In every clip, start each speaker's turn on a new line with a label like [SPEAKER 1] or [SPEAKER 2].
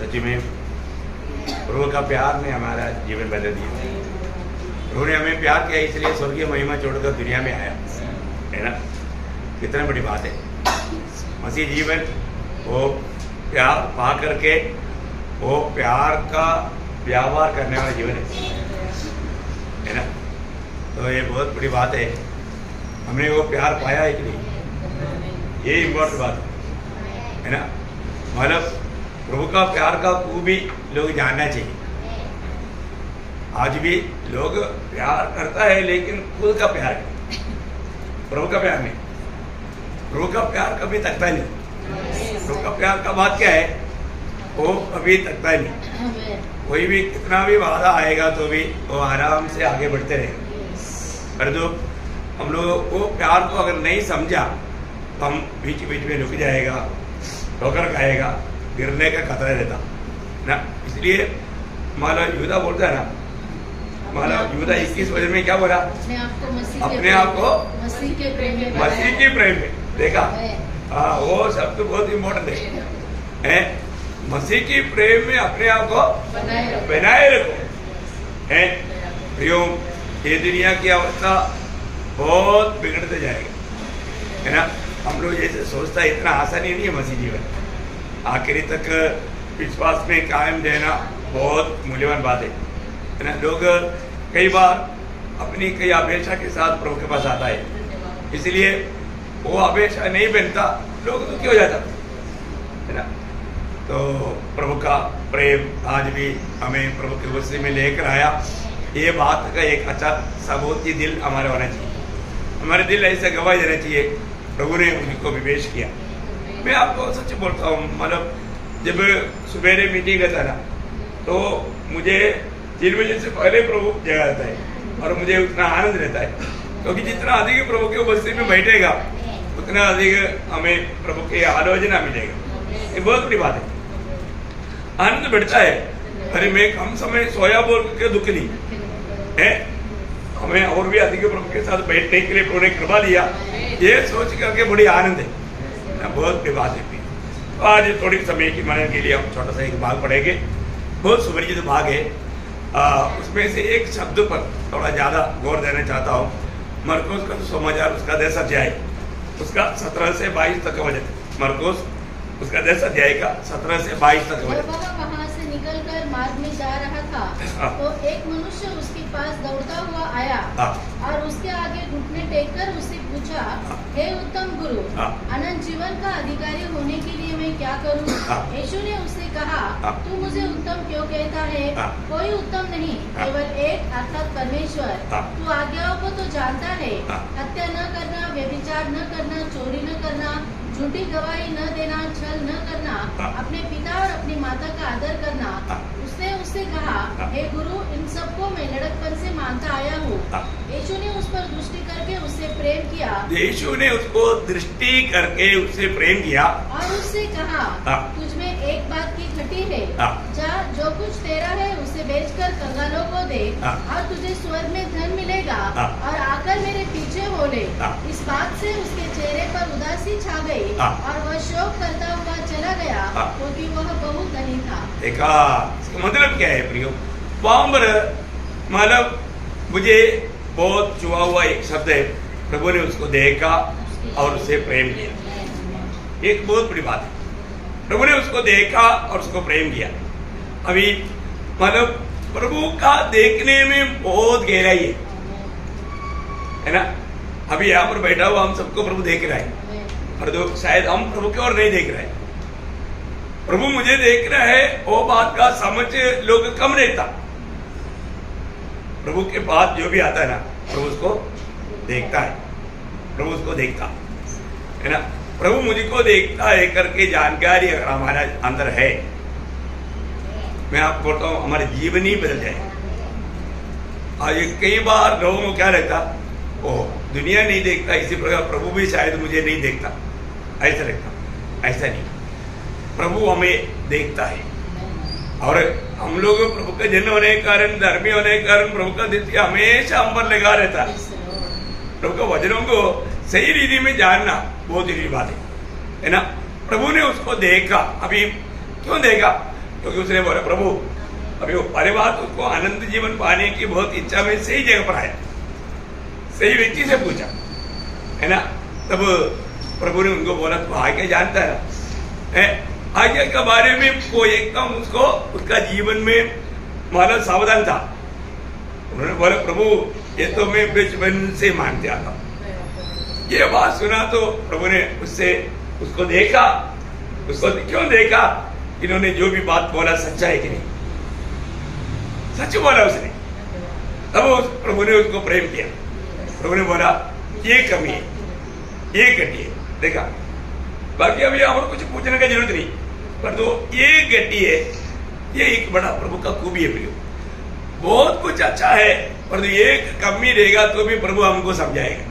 [SPEAKER 1] सच में प्रभु का प्यार ने हमारा जीवन बदल दिया। प्रभु ने हमें प्यार किया, इसलिए स्वर्गीय महिमा छोड़कर दुनिया में आया, है ना। कितना बड़ी बात है। मसीह जीवन वो प्यार पा करके वो प्यार का व्यवहार करने वाला जीवन है ना। तो ये बहुत बड़ी बात है। हमने वो प्यार पाया है कि नहीं, ये इम्पोर्टेंट बात है ना। मतलब प्रभु का प्यार का खूबी लोग जानना चाहिए। आज भी लोग प्यार करता है लेकिन खुद का प्यार नहीं, प्रभु का प्यार नहीं। प्रभु का प्यार कभी तकता नहीं। प्रभु का प्यार का बात क्या है, वो कभी तकता नहीं। कोई भी कितना भी वादा आएगा तो भी वो आराम से आगे बढ़ते रहेंगे। पर जो हम लोग वो प्यार को अगर नहीं समझा तो हम बीच बीच में रुक जाएगा, ठोकर खाएगा, गिरने का खतरा रहता ना। इसलिए मान लो यूदा बोलता है ना, मान लो यूदा 21 वजह में क्या बोला, अपने आप को मसीह के प्रेम में देखा। हाँ, वो शब्द तो बहुत इम्पोर्टेंट है। मसीह की प्रेम में अपने आप को बनाए रखो है। प्रियो, ये दुनिया की अवस्था बहुत बिगड़ते जाएगा, है ना। हम लोग जैसे सोचता है इतना आसानी नहीं है मसीह जीवन। आखिरी तक विश्वास में कायम रहना बहुत मूल्यवान बात है ना। लोग कई बार अपनी कई अपेक्षा के साथ प्रभु के पास आता है, इसलिए वो अपेक्षा नहीं बनता, लोग दुखी हो जाता है ना। तो प्रभु का प्रेम आज भी हमें प्रभु के वसी में लेकर आया। ये बात का एक अच्छा सबूती दिल हमारे होना चाहिए। हमारे दिल ऐसे गवाही देना चाहिए, प्रभु ने उनको विवेश किया। मैं आपको सच बोलता हूँ, मतलब जब सुबेरे मीटिंग करता ना तो मुझे 3 बजे से पहले प्रभु जगा देता है और मुझे उतना आनंद रहता है, क्योंकि जितना अधिक प्रभु के उपस्थिति में बैठेगा उतना अधिक हमें प्रभु की आलोचना मिलेगा। ये बहुत बड़ी बात है, आनंद बढ़ता है। अरे मैं कम समय सोया बोल के दुख नहीं है, हमें और भी अधिक प्रभु के साथ बैठने के लिए प्रभु ने कृपा दिया, ये सोच करके बड़ी आनंद है ना। बहुत बड़ी बात है। तो आज थोड़ी समय की मनन के लिए हम छोटा सा एक भाग पढ़ेंगे, बहुत सुपरिचित भाग है। उसमें से एक शब्द पर थोड़ा ज़्यादा गौर देना चाहता हूँ। मरकुस का समाचार उसका 10 अध्याय, उसका 17 से 22 तक का वचन। मरकुस उसका 10 अध्याय का 17 से 22 तक का वचन।
[SPEAKER 2] वहाँ से निकलकर मार्ग में जा रहा था तो एक मनुष्य उसके पास दौड़ता हुआ आया और उसके आगे घुटने टेककर उससे पूछा, हे उत्तम गुरु, अनंत जीवन का अधिकारी होने के लिए मैं क्या करूं? यीशु ने उससे कहा, तू मुझे उत्तम क्यों कहता है? कोई उत्तम नहीं, केवल एक, अर्थात परमेश्वर। तू आज्ञाओं को तो जानता है, हत्या न करना, व्यभिचार न करना, चोरी न करना, झूठी गवाही न देना, छल न करना, अपने पिता और अपनी माता का आदर करना। उसने उससे कहा, हे गुरु, इन सबको मैं लड़कपन से मानता आया हूँ। यीशु ने उस पर दृष्टि करके उससे प्रेम किया।
[SPEAKER 1] यीशु ने उसको दृष्टि करके उससे प्रेम किया
[SPEAKER 2] और उससे कहा, तुझमें एक बात की घटी है, जा जो कुछ तेरा है उसे बेचकर कंगालों को दे और तुझे स्वर्ग में धन मिलेगा, और आकर मेरे पीछे हो ले। इस बात से उसके चेहरे पर उदासी छा गई और वह शोक करता हुआ चला गया, क्योंकि वह बहुत धनी था। देखा,
[SPEAKER 1] इसका मतलब क्या है प्रियो? वहां पर मतलब मुझे बहुत छुआ हुआ एक शब्द है, प्रभु ने उसको देखा और उससे प्रेम किया। एक बहुत बड़ी बात है, प्रभु ने उसको देखा और उसको प्रेम किया। अभी मतलब प्रभु का देखने में बहुत गहराई है ना। अभी यहाँ पर बैठा हुआ हम सबको प्रभु देख रहा है, पर जो शायद हम प्रभु की ओर नहीं देख रहे हैं। प्रभु मुझे देख रहा है, वो बात का समझ लोग कम रहता। प्रभु के पास जो भी आता है ना, प्रभु उसको देखता है, प्रभु उसको देखता है ना। प्रभु मुझको देखता है करके जानकारी अगर हमारा अंदर है, मैं आपको बोलता हूँ हमारे जीवन ही बदल जाए। आज कई बार लोगों को क्या रहता, ओ दुनिया नहीं देखता, इसी प्रकार प्रभु भी शायद मुझे नहीं देखता, ऐसा लगता। ऐसा नहीं, प्रभु हमें देखता है। और हम लोग प्रभु का जन्म होने के कारण, धर्मी होने के कारण प्रभु का दृष्टि हमेशा हम पर लगा रहता है। प्रभु के वचनों को सही रीति में जानना बहुत जरूरी बात है ना। प्रभु ने उसको देखा। अभी क्यों देखा? क्योंकि उसने बोला प्रभु अभी वो पहले बात उसको अनंत जीवन पाने की बहुत इच्छा में सही जगह पर आया, सही व्यक्ति से पूछा है ना। तब प्रभु ने उनको बोला तू आगे जानता है आगे के बारे में वो एकदम उसको उसका जीवन में मानो सावधान था। उन्होंने बोला प्रभु ये तो मैं बचपन से मानते आता हूँ। ये बात सुना तो प्रभु ने उसको देखा। उसको क्यों देखा? इन्होंने जो भी बात बोला सच्चा है कि नहीं, सच बोला उसने। तब प्रभु ने उसको प्रेम किया। प्रभु ने बोला ये कमी है, ये घटी है, देखा। बाकी अभी और कुछ पूछने की जरूरत नहीं, पर तो ये घटी है, ये एक बड़ा प्रभु का खूबी है। बहुत कुछ अच्छा है, पर एक कमी रहेगा तो भी प्रभु हमको समझाएगा।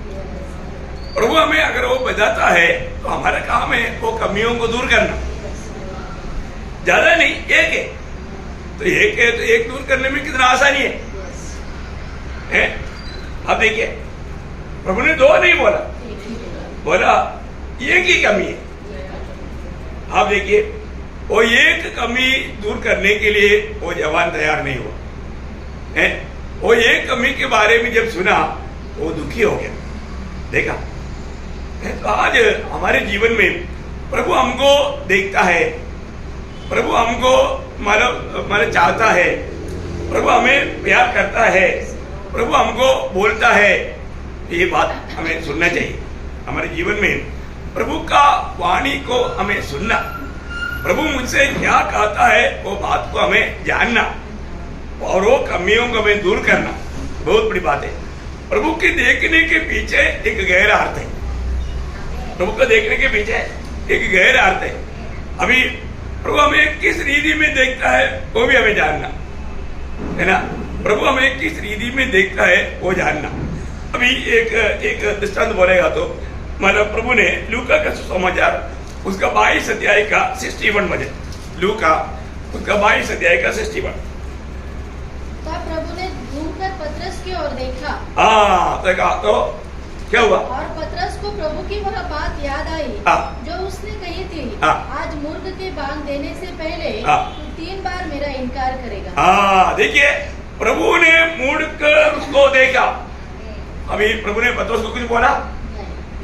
[SPEAKER 1] प्रभु हमें अगर वो बताता है तो हमारा काम है वो कमियों को दूर करना। ज्यादा नहीं, एक है तो एक दूर करने में कितना आसानी है? अब देखिए प्रभु ने दो नहीं बोला, बोला एक ही कमी है। आप देखिए वो एक कमी दूर करने के लिए वो जवान तैयार नहीं हुआ है। वो एक कमी के बारे में जब सुना वो दुखी हो गया। देखा तो आज हमारे जीवन में प्रभु हमको देखता है, प्रभु हमको मानो चाहता है, प्रभु हमें प्यार करता है, प्रभु हमको बोलता है। ये बात हमें सुनना चाहिए। हमारे जीवन में प्रभु का वाणी को हमें सुनना, प्रभु मुझसे क्या कहता है वो बात को हमें जानना और वो कमियों को हमें दूर करना बहुत बड़ी बात है। प्रभु के देखने के पीछे एक गहरा अर्थ है। प्रभु को देखने के पीछे एक गहरा अर्थ है। अभी प्रभु हमें किस रीति में देखता है वो भी हमें जानना है ना। प्रभु हमें किस रीति में देखता है वो जानना। अभी एक दृष्टांत बोलेगा तो मतलब प्रभु ने लूका का सुसमाचार उसका 22 अध्याय का 61 बजे, लूका उसका 22 अध्याय का 61।
[SPEAKER 2] तब प्रभु ने घूमकर पतरस की ओर देखा।
[SPEAKER 1] देखा तो क्या हुआ?
[SPEAKER 2] और पतरस को प्रभु की वह बात याद आई जो उसने कही थी, आज मुर्ग के बांग देने से पहले तू 3 बार मेरा इनकार करेगा।
[SPEAKER 1] देखिए प्रभु ने मुड़कर उसको देखा। अभी प्रभु ने पतरस को कुछ बोला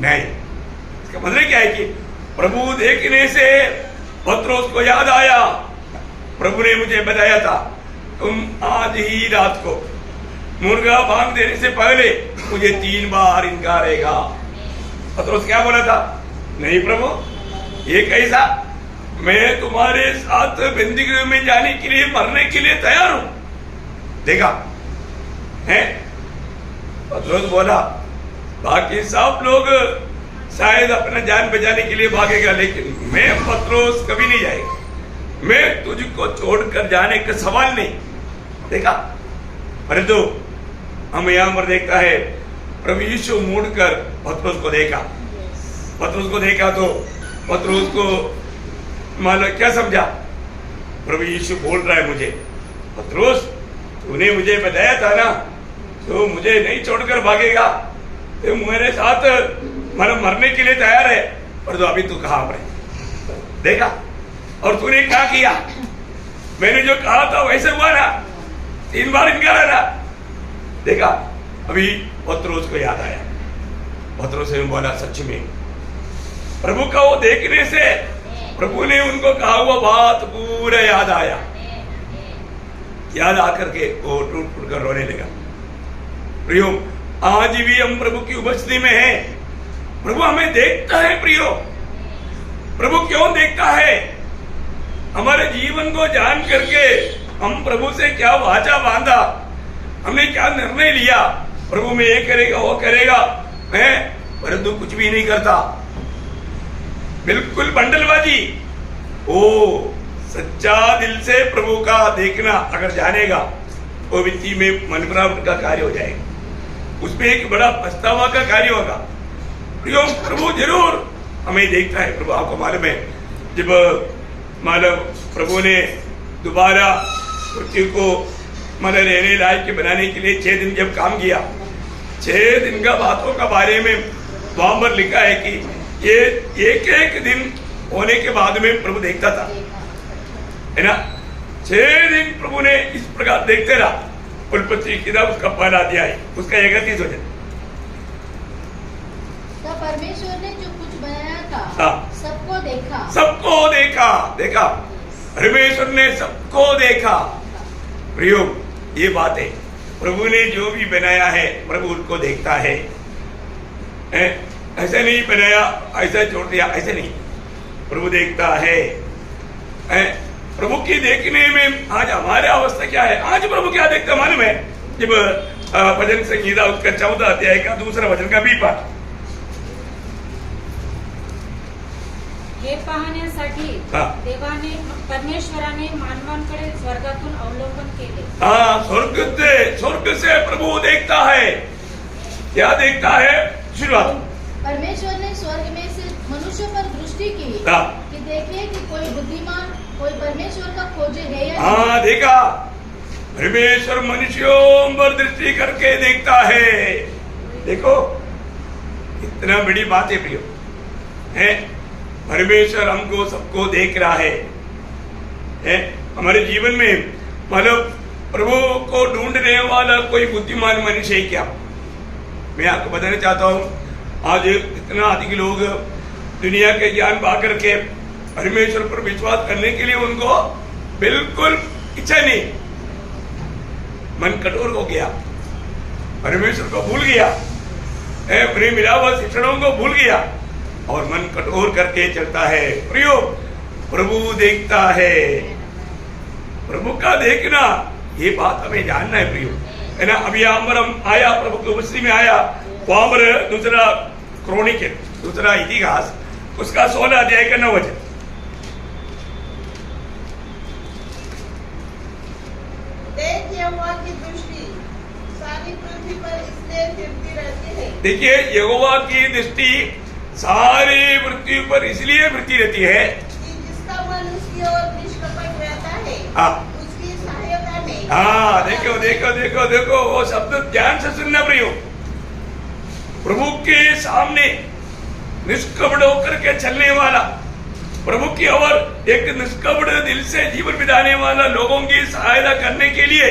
[SPEAKER 1] नहीं। इसका मतलब क्या है कि प्रभु देखने से पतरस को याद आया, प्रभु ने मुझे बताया था तुम आज ही रात को मुर्गा बांग देने से पहले मुझे 3 बार इनकार करेगा। पतरस क्या बोला था? नहीं प्रभु ये कैसा, मैं तुम्हारे साथ बंदीगृह में जाने के लिए मरने के लिए तैयार हूं। देखा है? पतरस बोला बाकी सब लोग शायद अपना जान बचाने के लिए भागेगा, लेकिन मैं पतरस कभी नहीं जाएगा, मैं तुझको छोड़कर जाने का सवाल नहीं। देखा? परंतु हम यहाँ पर देखता है प्रभु यीशु मुड़कर पतरस को देखा। पतरस को देखा तो पतरस को मानो क्या समझा? प्रभु यीशु बोल रहा है मुझे, पतरस तूने मुझे बताया था ना तो मुझे नहीं छोड़कर भागेगा, तो मेरे साथ मानो मरने के लिए तैयार है, पर तो अभी तू कहाँ पर है? देखा? और तूने क्या किया? मैंने जो कहा था वैसे हुआ ना, 3 बार इनकार है ना। देखा? अभी पतरस को याद आया। पतरस ने बोला सच में प्रभु का वो देखने से प्रभु ने उनको कहा हुआ बात पूरा याद आया। याद आकर के वो टूट फूट कर रोने लगा। प्रियो आज भी हम प्रभु की उपस्थिति में हैं। प्रभु हमें देखता है। प्रियो प्रभु क्यों देखता है? हमारे जीवन को जान करके हम प्रभु से क्या वाचा बांधा, हमने क्या निर्णय लिया, प्रभु में ये करेगा वो करेगा, मैं परंतु कुछ भी नहीं करता, बिल्कुल बंडलबाजी। ओ सच्चा दिल से प्रभु का देखना अगर जानेगा वो व्यक्ति में मनमुराद का कार्य हो जाएगा, उसमें एक बड़ा पछतावा का कार्य होगा। प्रभु जरूर हमें देखता है। प्रभु आपको मालूम है जब मालूम प्रभु ने दोबारा पृथ्वी को मतलब रहने लायक बनाने के लिए 6 दिन जब काम किया, 6 दिन का बातों का बारे में वहां पर लिखा है कि ये एक दिन होने के बाद में प्रभु देखता था, है ना। 6 दिन प्रभु ने इस प्रकार देखते रहा। उत्पत्ति किताब उसका पहला अध्याय उसका 31 वचन।
[SPEAKER 2] तब परमेश्वर ने जो कुछ बनाया था
[SPEAKER 1] हाँ।
[SPEAKER 2] सबको देखा।
[SPEAKER 1] सबको देखा। देखा, परमेश्वर ने सबको देखा। प्रियो, ये बात है, प्रभु ने जो भी बनाया है प्रभु उनको देखता है। ऐसा नहीं बनाया ऐसा छोड़ दिया, ऐसे नहीं, प्रभु देखता है। प्रभु की देखने में आज हमारे अवस्था क्या है? आज प्रभु क्या देखता मालूम है? जब भजन संगीता उसका 14 अध्याय का 2 वचन का 20 पाठ,
[SPEAKER 3] हे पाहण्यासाठी देवाने परमेश्वराने मानवांकडे स्वर्गातून अवलोकन केले।
[SPEAKER 1] स्वर्ग से प्रभु देखता है। क्या देखता है? शुरुआत,
[SPEAKER 2] परमेश्वर ने स्वर्ग में से मनुष्य पर दृष्टि की कि देखिए कि कोई बुद्धिमान, कोई परमेश्वर का खोजे है या नहीं।
[SPEAKER 1] देखा, परमेश्वर मनुष्यों पर दृष्टि करके देखता है। देखो, इतना बड़ी बात है प्रियो, है परमेश्वर हमको सबको देख रहा है। हमारे जीवन में मतलब प्रभु को ढूंढने वाला कोई बुद्धिमान मनुष्य है क्या? मैं आपको बताना चाहता हूँ, आज इतना अधिक लोग दुनिया के ज्ञान पा करके परमेश्वर पर विश्वास करने के लिए उनको बिल्कुल इच्छा नहीं, मन कठोर हो गया, परमेश्वर को भूल गया, प्रेम मिला हुआ शिक्षणों को भूल गया और मन कठोर करके चलता है। प्रियो, प्रभु देखता है। प्रभु का देखना, ये बात हमें जानना है प्रियो, है ना। अभी हम आया, प्रभु की उपस्थिति में आया, वहां पर दूसरा क्रॉनिकल, दूसरा इतिहास उसका 16 अध्याय का 9 वचन।
[SPEAKER 4] देख, यहोवा की दृष्टि सारी पृथ्वी पर इसलिए फिरती रहती है।
[SPEAKER 1] देखिए, यहोवा की दृष्टि सारी पृथ्वी पर इसलिए फिरती रहती है
[SPEAKER 4] कि जिसका मन उसकी ओर निष्कपट रहता है, उसकी सहायता में।
[SPEAKER 1] देखो देखो देखो देखो, वो शब्द ध्यान से सुनना प्रियो। प्रभु के सामने निष्कपट होकर के चलने वाला, प्रभु की ओर एक निष्कपट दिल से जीवन बिताने वाला, लोगों की सहायता करने के लिए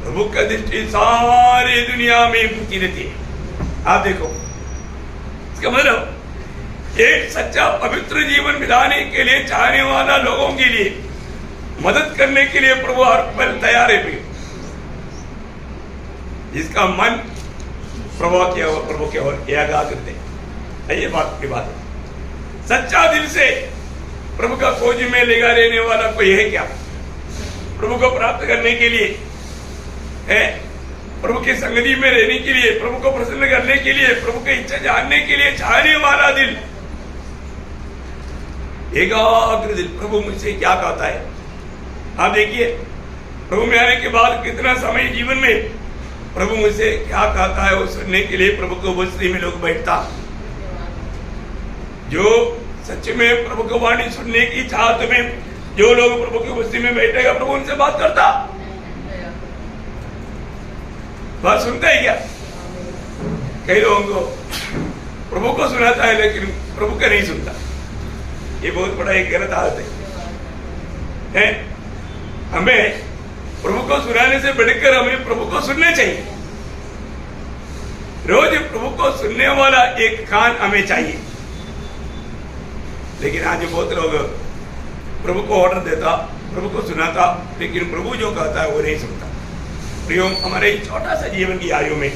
[SPEAKER 1] प्रभु का दृष्टि सारी दुनिया में फिरती रहती है। आप देखो, इसका मतलब एक सच्चा पवित्र जीवन बिताने के लिए चाहने वाला, लोगों के लिए मदद करने के लिए प्रभु हर पल तैयार है। जिसका मन प्रभु के ओर एकाग्र है, ये बात की बात है। सच्चा दिल से प्रभु का खोज में लगा रहने वाला कोई है क्या? प्रभु को प्राप्त करने के लिए है, प्रभु की संगति में रहने के लिए, प्रभु को प्रसन्न करने के लिए, प्रभु की इच्छा जानने के लिए चाहने वाला दिल, एकाग्र दिल। प्रभु मुझसे क्या कहता है? आप देखिए, प्रभु में आने के बाद कितना समय जीवन में प्रभु मुझसे क्या कहता है वो सुनने के लिए प्रभु को उपस्थिति में लोग बैठता। जो सच में प्रभु को वाणी सुनने की चाहत में जो लोग प्रभु की उपस्थिति में बैठेगा, प्रभु उनसे बात करता। बात सुनता है क्या? कई लोगों को प्रभु को सुनाता है लेकिन प्रभु का नहीं सुनता। ये बहुत बड़ा एक गलत आदत है। हमें प्रभु को सुनाने से बढ़कर हमें प्रभु को सुनना चाहिए। रोज प्रभु को सुनने वाला एक कान हमें चाहिए। लेकिन आज बहुत लोग प्रभु को ऑर्डर देता, प्रभु को सुनाता, लेकिन प्रभु जो कहता है वो नहीं सुनता। प्रियो, हमारे छोटा सा जीवन की आयु में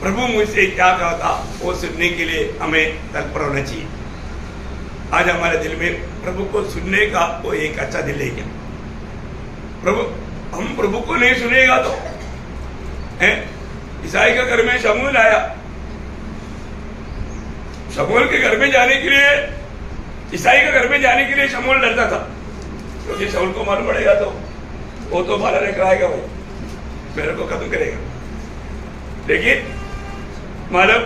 [SPEAKER 1] प्रभु मुझसे क्या कहता वो सुनने के लिए हमें तत्पर होना चाहिए। आज हमारे दिल में प्रभु को सुनने का वो एक अच्छा दिल है क्या? हम प्रभु को नहीं सुनेगा तो ईसाई के घर में शमूएल आया। शमूएल के घर में जाने के लिए, ईसाई के घर में जाने के लिए शमूएल डरता था, क्योंकि शाऊल को मालूम पड़ेगा तो वो तो बाला लेकर आएगा, भाई मेरे को खत्म करेगा। लेकिन मतलब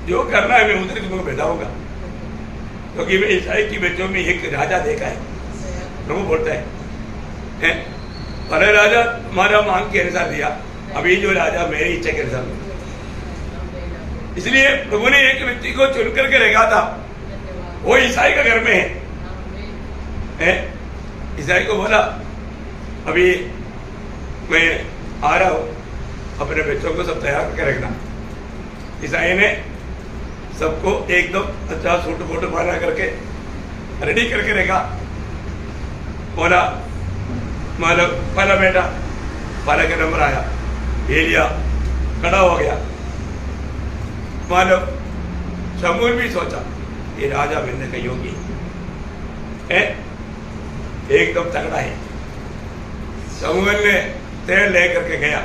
[SPEAKER 1] जो करना है मैं उधर तुमको बैठाऊंगा, क्योंकि मैं ईसाई की बेटियों में एक राजा देखा है। प्रभु बोलता है अरे राजा तुम्हारा मांग के अनुसार दिया, अभी जो राजा मेरी इच्छा के अनुसार। इसलिए प्रभु ने एक व्यक्ति को चुन करके रखा था, वो ईसाई का घर में है। ईसाई को बोला अभी मैं आ रहा हूँ, अपने बच्चों को सब तैयार करके रखना। ईसाई ने सबको एकदम अच्छा सूट बूट पहना करके रेडी करके रखा। बोला मतलब पहला बेटा, पहला का नंबर आया, एलिया खड़ा हो गया। मालूम शमूएल भी सोचा ये राजा बनने का योगी है, एकदम तगड़ा है। शमूएल ने तेल लेकर के गया।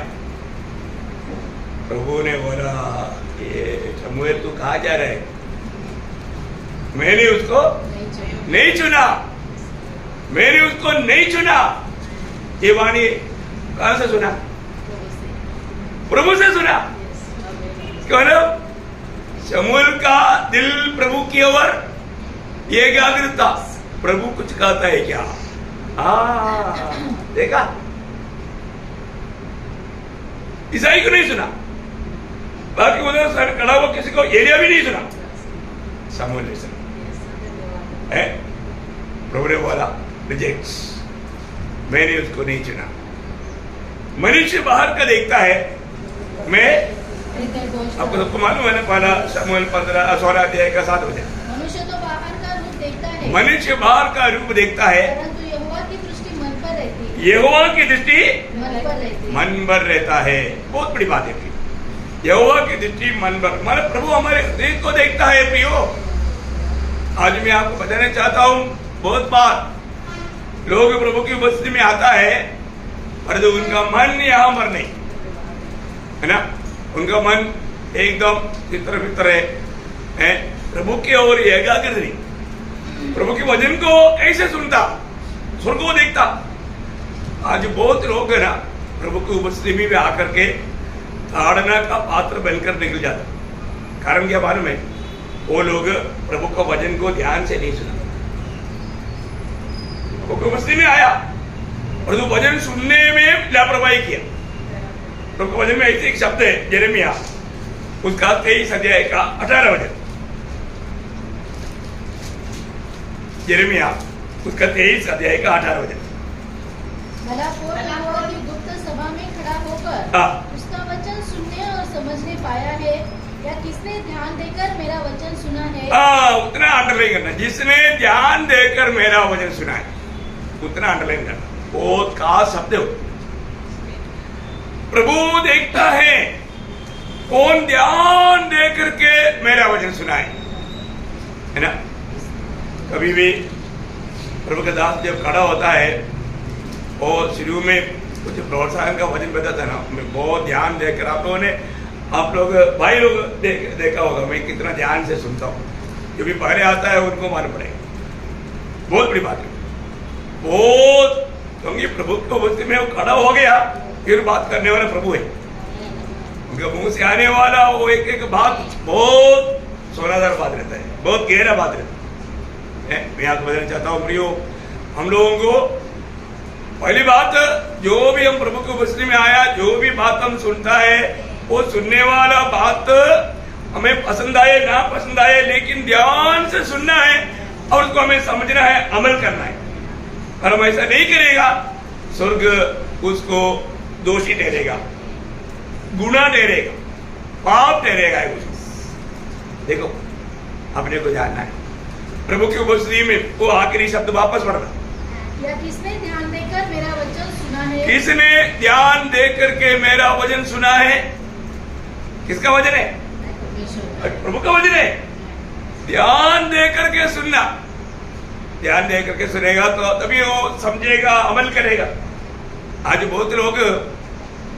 [SPEAKER 1] प्रभु ने बोला ये शमूएल तू कहाँ जा रहे? मैंने उसको नहीं चुना, मैंने उसको नहीं चुना। ये वाणी कहां से सुना? प्रभु से सुना। क्यों ना? शमूएल का दिल प्रभु की ओर एकाग्र था। प्रभु कुछ कहता है क्या? देखा, ईसाई को नहीं सुना, बाकी उधर सर खड़ा हुआ किसी को एलिया भी नहीं सुना, शमूएल ने सुना है। प्रभु ने बोला रिजेक्ट, मैंने उसको नहीं चुना। मनुष्य बाहर का देखता है, मैं आपको सबको मालूम है ना, पहला शमूएल 16 अध्याय का 7 बजे।
[SPEAKER 2] मनुष्य तो बाहर का रूप देखता है,
[SPEAKER 1] मनुष्य बाहर का रूप देखता है,
[SPEAKER 2] परंतु यहोवा की दृष्टि मन पर रहती है।
[SPEAKER 1] यहोवा की दृष्टि
[SPEAKER 2] मन पर रहती है।
[SPEAKER 1] मन पर रहता है। बहुत बड़ी बात है। यहोवा की दृष्टि मन पर, हमारे प्रभु हमारे हृदय को देखता है। प्रियो, आज मैं आपको बताना चाहता हूँ, बहुत बार लोग प्रभु की उपस्थिति में आता है, परंतु उनका मन यहाँ पर नहीं है ना, उनका मन एकदम इतर बितर है प्रभु की ओर एकाग्र नहीं। प्रभु के वचन को कैसे सुनता, स्वर्ग को देखता। आज बहुत लोग है ना प्रभु की उपस्थिति में आकर के ताड़ना का पात्र बनकर निकल जाता। कारण क्या मालूम है? वो लोग प्रभु का वचन को ध्यान से नहीं सुना। वो उपस्थिति में आया और तो वचन सुनने में लापरवाही किया। प्रभु के वचन में ऐसे एक शब्द है यिर्मयाह, उसका 23 अध्याय का 18 वचन। यिर्मयाह उसका 23 अध्याय का 18 वचन।
[SPEAKER 2] भला कोई यहोवा की गुप्त सभा में खड़ा होकर उसका वचन सुनने और समझने पाया है, या किसने ध्यान देकर मेरा वचन सुना है?
[SPEAKER 1] उतना अंडरलाइन करना, जिसने ध्यान देकर मेरा वचन सुना है, उतना अंडरलाइन करना। बहुत खास शब्द हो। प्रभु देखता है कौन ध्यान दे करके मेरा वचन सुनाए, है ना। कभी भी प्रभु का दास जब खड़ा होता है और शुरू में कुछ प्रोत्साहन का वचन बताता ना, मैं बहुत ध्यान देकर, आप लोग भाई लोग देखा होगा मैं कितना ध्यान से सुनता हूँ। जो भी पहले आता है उनको मालूम पड़ेगा। बहुत बड़ी बात है, बहुत, क्योंकि प्रभु की उपस्थिति में वो खड़ा हो गया, फिर बात करने वाला प्रभु है। उनके मुंह से आने वाला वो एक एक बात बहुत सोनादार बात रहता है, बहुत गहरा बात रहता है। मैं आपको बताना चाहता हूँ प्रियो, हम लोगों को पहली बात, जो भी हम प्रभु की उपस्थिति में आया, जो भी बात हम सुनता है, वो सुनने वाला बात हमें पसंद आए ना पसंद आए, लेकिन ध्यान से सुनना है और उसको हमें समझना है, अमल करना है। और हम ऐसा नहीं करेगा, स्वर्ग उसको दोषी ठहरेगा, गुनाह ठहरेगा, पाप ठहरेगा। देखो, अपने को जानना है प्रभु की उपस्थिति में वो आखिरी शब्द वापस पढ़ना,
[SPEAKER 2] या किसने ध्यान देकर मेरा वचन सुना है?
[SPEAKER 1] किसने ध्यान देकर के मेरा वचन सुना है? किसका वचन है? प्रभु का वचन है। ध्यान देकर के सुनना, ध्यान देकर के सुनेगा तो तभी वो समझेगा, अमल करेगा। आज बहुत लोग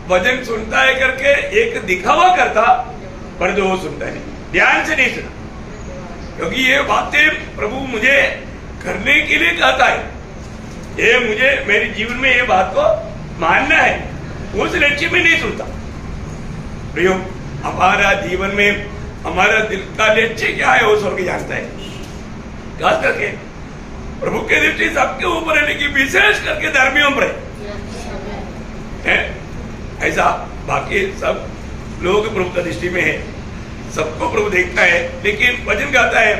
[SPEAKER 1] वचन सुनता है करके एक दिखावा करता, पर जो वो सुनता है नहीं, ध्यान से नहीं सुना। क्योंकि ये बातें प्रभु मुझे करने के लिए कहता है, ये मुझे मेरे जीवन में ये बात को मानना है, उस लक्ष्य में नहीं सुनता। प्रियो, हमारा जीवन में हमारा दिल का लक्ष्य क्या है वो स्वर्ग जानता है। खास करके प्रभु की दृष्टि सबके ऊपर है, लेकिन विशेष करके धर्मियों पर है। ऐसा बाकी सब लोग प्रभु की दृष्टि में है, सबको प्रभु देखता है, लेकिन वचन कहता है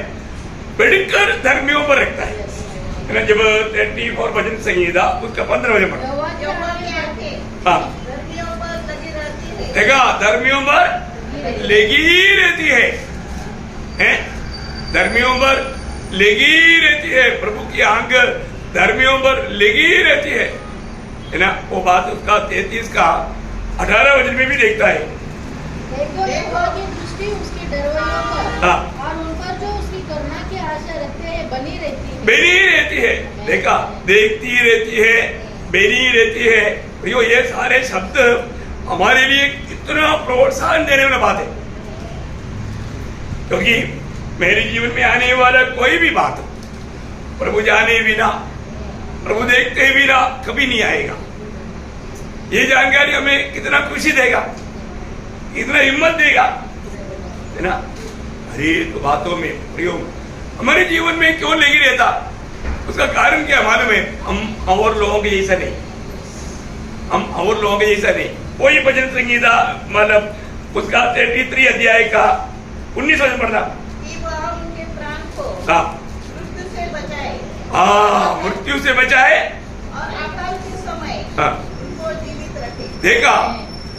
[SPEAKER 1] बढ़कर धर्मियों पर रखता है ना। जब 34 भजन संहिता उसका 15 वचन पढ़ा, हाँ,
[SPEAKER 4] धर्मियों पर लगी रहती है।
[SPEAKER 1] देखा, धर्मियों पर लगी रहती है? धर्मियों पर लगी रहती है। प्रभु की आंख धर्मियों पर लगी रहती है ना। वो बात उसका 33 का 18 वचन में भी देखता है।
[SPEAKER 2] देखो यहोवा की दृष्टि उसके डरवैयों पर
[SPEAKER 1] हाँ।
[SPEAKER 2] और उन पर जो उसकी करुणा की आशा रखते हैं बनी
[SPEAKER 1] रहती है। देखा, देखती रहती है, बनी रहती है। भैया ये सारे शब्द हमारे लिए कितना प्रोत्साहन देने वाला बात है, क्योंकि मेरे जीवन में आने वाला कोई भी बात प्रभु जाने बिना, प्रभु देखते बिना कभी नहीं आएगा। ये जानकारी हमें कितना खुशी देगा, कितना हिम्मत देगा, है ना। हर एक बातों में प्रयोग हमारे जीवन में क्यों लगी रहता, उसका कारण क्या मालूम है? हम और लोगों के जैसा नहीं, हम और लोगों के जैसा नहीं। कोई भजन संगीता मतलब उसका 33 अध्याय का 19 वचन पढ़ना
[SPEAKER 4] कि वह उनके प्राण को
[SPEAKER 1] हाँ,
[SPEAKER 4] मृत्यु से बचाए।
[SPEAKER 1] हाँ, मृत्यु से बचाए
[SPEAKER 4] और अकाल के समय
[SPEAKER 1] हाँ।
[SPEAKER 4] उनको जीवित रखे।
[SPEAKER 1] देखा,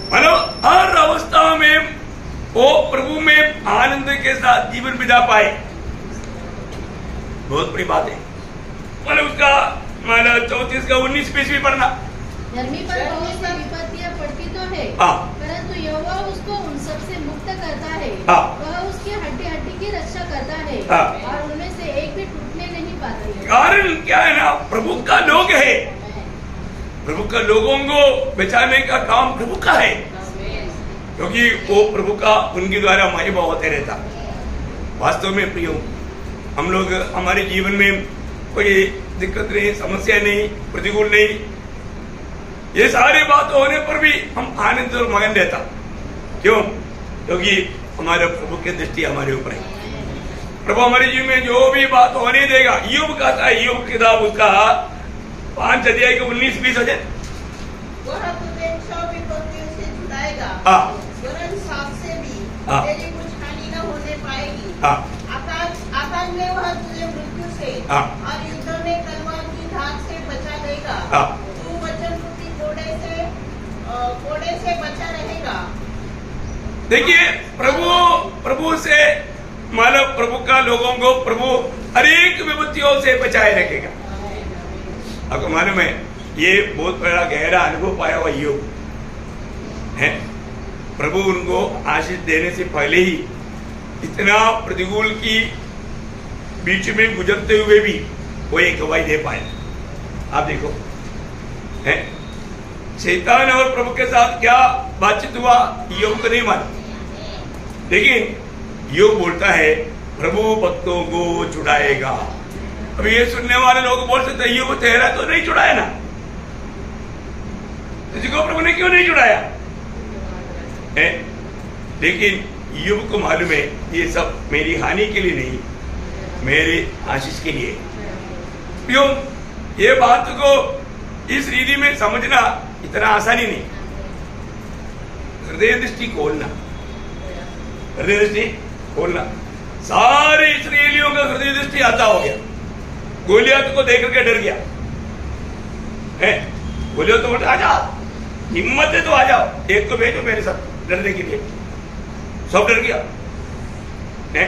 [SPEAKER 1] मतलब हर अवस्था में वो प्रभु में आनंद के साथ जीवन बिता पाए। बहुत बड़ी बात है। मतलब उसका मतलब 34 का 19-20 भी पढ़ना।
[SPEAKER 2] धर्मी पर बहुत सी विपत्तियां पड़ती तो है,
[SPEAKER 1] हाँ।
[SPEAKER 2] परंतु यहोवा उसको उन सब से मुक्त करता है।
[SPEAKER 1] हाँ।
[SPEAKER 2] वह उसकी हड्डी हड्डी की रक्षा करता है
[SPEAKER 1] हाँ।
[SPEAKER 2] और उनमें से एक भी टूटने नहीं पाती है।
[SPEAKER 1] कारण क्या है ना, प्रभु का लोग है। प्रभु का लोगों को बचाने का काम प्रभु का है, क्योंकि वो प्रभु का उनके द्वारा महिमा होते रहता। वास्तव में प्रियो, हम लोग हमारे जीवन में कोई दिक्कत नहीं, समस्या नहीं, प्रतिकूल नहीं, ये सारी बात होने पर भी हम आनंद और मगन रहता। क्यों? क्योंकि हमारे प्रभु की दृष्टि हमारे ऊपर है। प्रभु हमारे जीवन में जो भी बात होने देगा। ईयोब कहता है, ईयोब किताब उसका 5 अध्याय के 19-20 वचन,
[SPEAKER 4] वह तुझे सब विपत्तियों से छुड़ाएगा।
[SPEAKER 1] हाँ।
[SPEAKER 4] वरन सांप से भी
[SPEAKER 1] हाँ।
[SPEAKER 4] तेरी कुछ हानि न होने पाएगी।
[SPEAKER 1] हाँ।
[SPEAKER 4] आकाश में वह तुझे मृत्यु से
[SPEAKER 1] हाँ।
[SPEAKER 4] और युद्ध में तलवार की धाक से बचा देगा।
[SPEAKER 1] हाँ।
[SPEAKER 4] तू वचन रूपी कोड़े से बचा रहेगा।
[SPEAKER 1] देखिए, प्रभु से मतलब प्रभु का लोगों को प्रभु अनेक विपत्तियों से बचाए रखेगा। आपको मालूम है, ये बहुत बड़ा गहरा अनुभव पाया हुआ योग है। प्रभु उनको आशीष देने से पहले ही इतना प्रतिकूल की बीच में गुजरते हुए भी वो एक गवाही दे पाए। आप देखो, है शैतान और प्रभु के साथ क्या बातचीत हुआ, योग को नहीं मालूम, लेकिन योग बोलता है प्रभु भक्तों को छुड़ाएगा। अब ये सुनने वाले लोग बोल सकते हैं, योग तेरा तो नहीं छुड़ाया ना, तुझको प्रभु ने क्यों नहीं छुड़ाया है? लेकिन योग को मालूम है ये सब मेरी हानि के लिए नहीं, मेरे आशीष के लिए। क्यों? ये बात को इस रीति में समझना इतना आसानी नहीं। हृदय दृष्टि खोलना, हृदय दृष्टि खोलना। सारे इस्राएलियों का हृदय दृष्टि आता हो गया। गोलियत को देख करके डर गया है। गोलियत तो बोलता, आ जाओ, हिम्मत है तो आ जाओ, एक तो भेजो मेरे साथ डरने के लिए। सब डर गया है।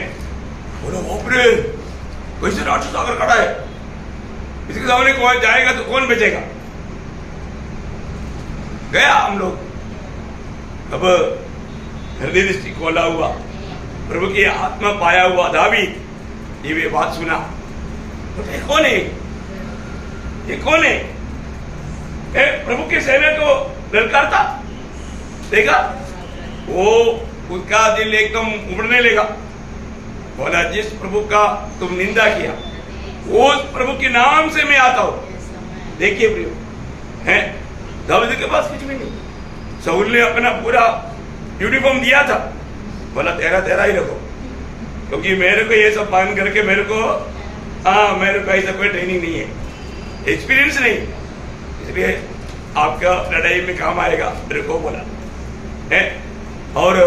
[SPEAKER 1] बोलो बाप रे, कैसे राक्षस आकर खड़ा है, इसके सामने कौन जाएगा तो कौन बचेगा। गया हम लोग। अब हृदय दृष्टि खोला हुआ, प्रभु की आत्मा पाया हुआ दावीद ये वे बात सुना तो ये कौन है, ये कौन है? प्रभु के सेना को ललकारता देखा, वो उसका दिल एकदम उमड़ने लगा। बोला, जिस प्रभु का तुम निंदा किया वो प्रभु के नाम से मैं आता हूं। देखिए प्रियो, है दाऊद के पास कुछ भी नहीं। शाऊल ने अपना पूरा यूनिफॉर्म दिया था, बोला तेरा ही रखो, क्योंकि मेरे को ये सब बांध करके मेरे को ऐसा कोई ट्रेनिंग नहीं है, एक्सपीरियंस नहीं, इसलिए आपका लड़ाई में काम आएगा, रखो बोला है। और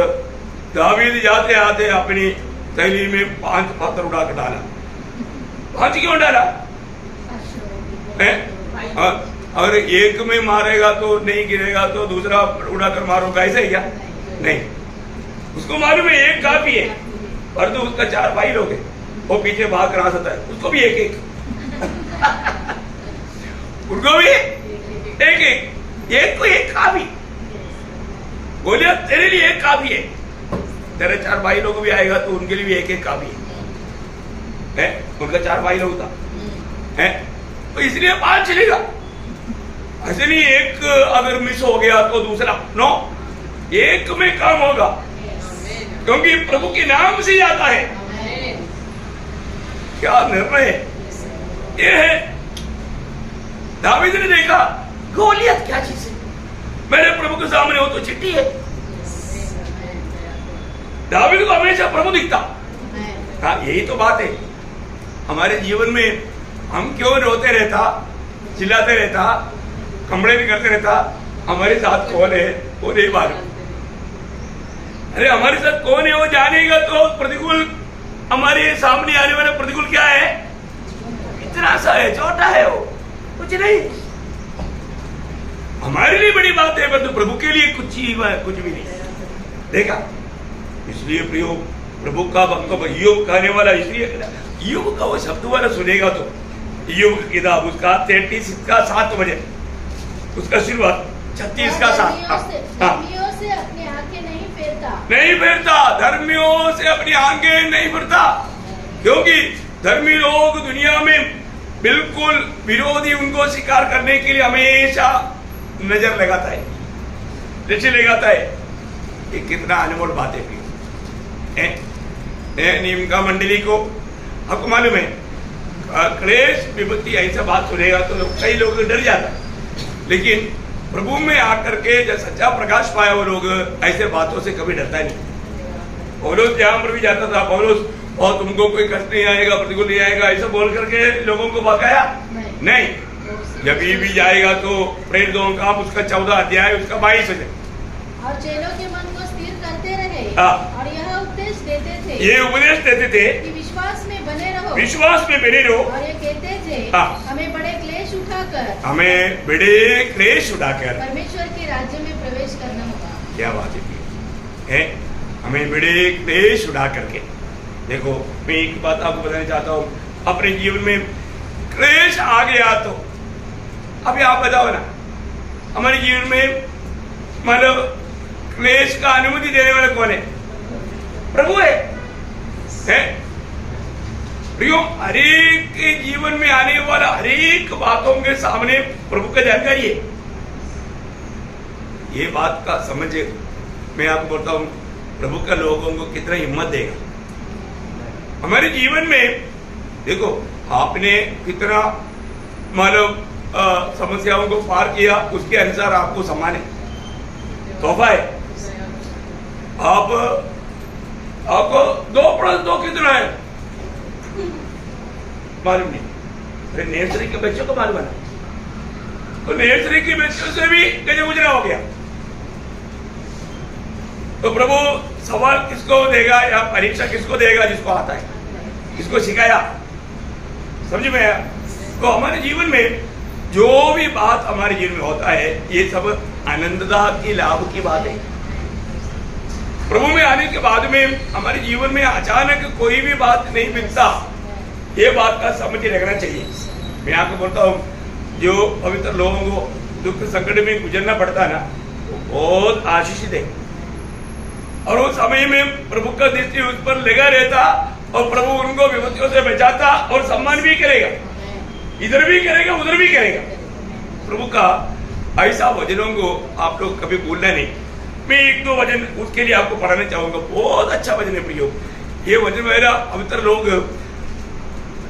[SPEAKER 1] दावीद जाते आते अपनी थैली में 5 पत्थर उड़ा कर डाला। 5 क्यों डाला है? और एक में मारेगा तो नहीं गिरेगा तो दूसरा उड़ाकर मारोगा, ऐसा ही क्या? नहीं, उसको मालूम है एक काफी है, और तो उसका 4 भाई लोग हैं, वो पीछे भाग रहा सकता है, उसको भी एक एक उनको भी एक एक को एक काफी। बोलिए तेरे लिए एक काफी है, तेरे 4 भाई लोग भी आएगा तो उनके लिए भी एक एक काफी है। उनका 4 भाई लोग था है, तो इसलिए 5 चलेगा। ऐसे नहीं एक अगर मिस हो गया तो दूसरा नो, एक में काम होगा, क्योंकि प्रभु के नाम से जाता है। क्या निर्णय है ये है। दावीद ने देखा गोलियत क्या चीज है, मेरे प्रभु के सामने हो तो चिट्ठी है। दावीद को हमेशा प्रभु दिखता। हाँ, यही तो बात है हमारे जीवन में। हम क्यों रोते रहता, चिल्लाते रहता, कंप्लेन करते रहता, हमारे साथ कौन है वो नहीं मालूम। अरे हमारे साथ कौन है वो जानेगा तो प्रतिकूल, हमारे सामने आने वाला प्रतिकूल क्या है, इतना सा है, छोटा है वो, कुछ नहीं। हमारे लिए बड़ी बात है, परंतु प्रभु के लिए कुछ भी नहीं। देखा, इसलिए प्रियो प्रभु का भक्त ईयोब कहने वाला, इसलिए ईयोब का वो शब्द वाला सुनेगा तो ईयोब की किताब उसका 33 का 7 बजे उसका शुरुआत 36 का 7।
[SPEAKER 2] धर्मियों से अपनी आंखें नहीं
[SPEAKER 1] फेरता, धर्मियों से अपनी आंखें नहीं फिरता, क्योंकि धर्मी लोग दुनिया में बिल्कुल विरोधी उनको शिकार करने के लिए हमेशा नजर लगाता है, दृष्टि लगाता है। ये कितना अनमोल बात है। नीम का मंडली को आपको मालूम है, क्लेश विपत्ति ऐसा बात सुनेगा तो कई लोग डर जाता, लेकिन प्रभु में आकर के जब सच्चा प्रकाश पाया वो लोग ऐसे बातों से कभी डरता नहीं। पौलुस जहां पर भी जाता था, पौलुस और तुमको कोई कष्ट नहीं आएगा, प्रतिकूल नहीं आएगा, ऐसा बोल करके लोगों को भगाया नहीं। जब भी जाएगा तो प्रेरित का उसका 14 अध्याय उसका 22 है।
[SPEAKER 2] और चेलों के मन को स्थिर करते रहे और यह उपदेश देते थे, कि विश्वास में बने रहो। और ये कहते थे, हमें बड़े क्लेश उठाकर परमेश्वर के राज्य में प्रवेश करना होगा।
[SPEAKER 1] क्या बात है, हमें बड़े क्लेश उठा करके। देखो, मैं एक बात आपको बताना चाहता हूँ, अपने जीवन में क्लेश आ गया तो अभी आप बताओ ना, हमारे जीवन में मतलब क्लेश का अनुमति देने वाला कौन है? प्रभु है। प्रियो, हरेक के जीवन में आने वाला हरेक बातों के सामने प्रभु का जानकारी है। ये बात का समझे, मैं आपको बोलता हूँ, प्रभु का लोगों को कितना हिम्मत देगा हमारे जीवन में। देखो, आपने कितना मतलब समस्याओं को पार किया, उसके अनुसार आपको सम्मान है, तोहफा है। आपको 2+2 कितना है मालूम नहीं। अरे नर्सरी के बच्चों को मालूम है, तो नर्सरी के बच्चों से भी गजब गुजरा हो गया। तो प्रभु सवाल किसको देगा या परीक्षा किसको देगा? जिसको आता है, जिसको सिखाया। समझ में आया? तो हमारे जीवन में जो भी बात हमारे जीवन में होता है, ये सब आनंददा की लाभ की बात है। प्रभु में आने के बाद में हमारे जीवन में अचानक कोई भी बात नहीं मिलता, ये बात का समझ रखना चाहिए। मैं आपको बोलता हूँ, जो पवित्र लोगों को दुख संकट में गुजरना पड़ता है ना, वो बहुत आशीषित है। और उस समय में प्रभु का दृष्टि उस पर लगा रहता, और प्रभु उनको विपत्तियों से बचाता और सम्मान भी करेगा, इधर भी करेगा उधर भी करेगा। प्रभु का ऐसा वचनों को आप लोग कभी भूलना नहीं। मैं 1-2 वचन उसके लिए आपको पढ़ाना चाहूंगा। बहुत अच्छा वचन है प्रियो, ये वचन मेरा पवित्र लोग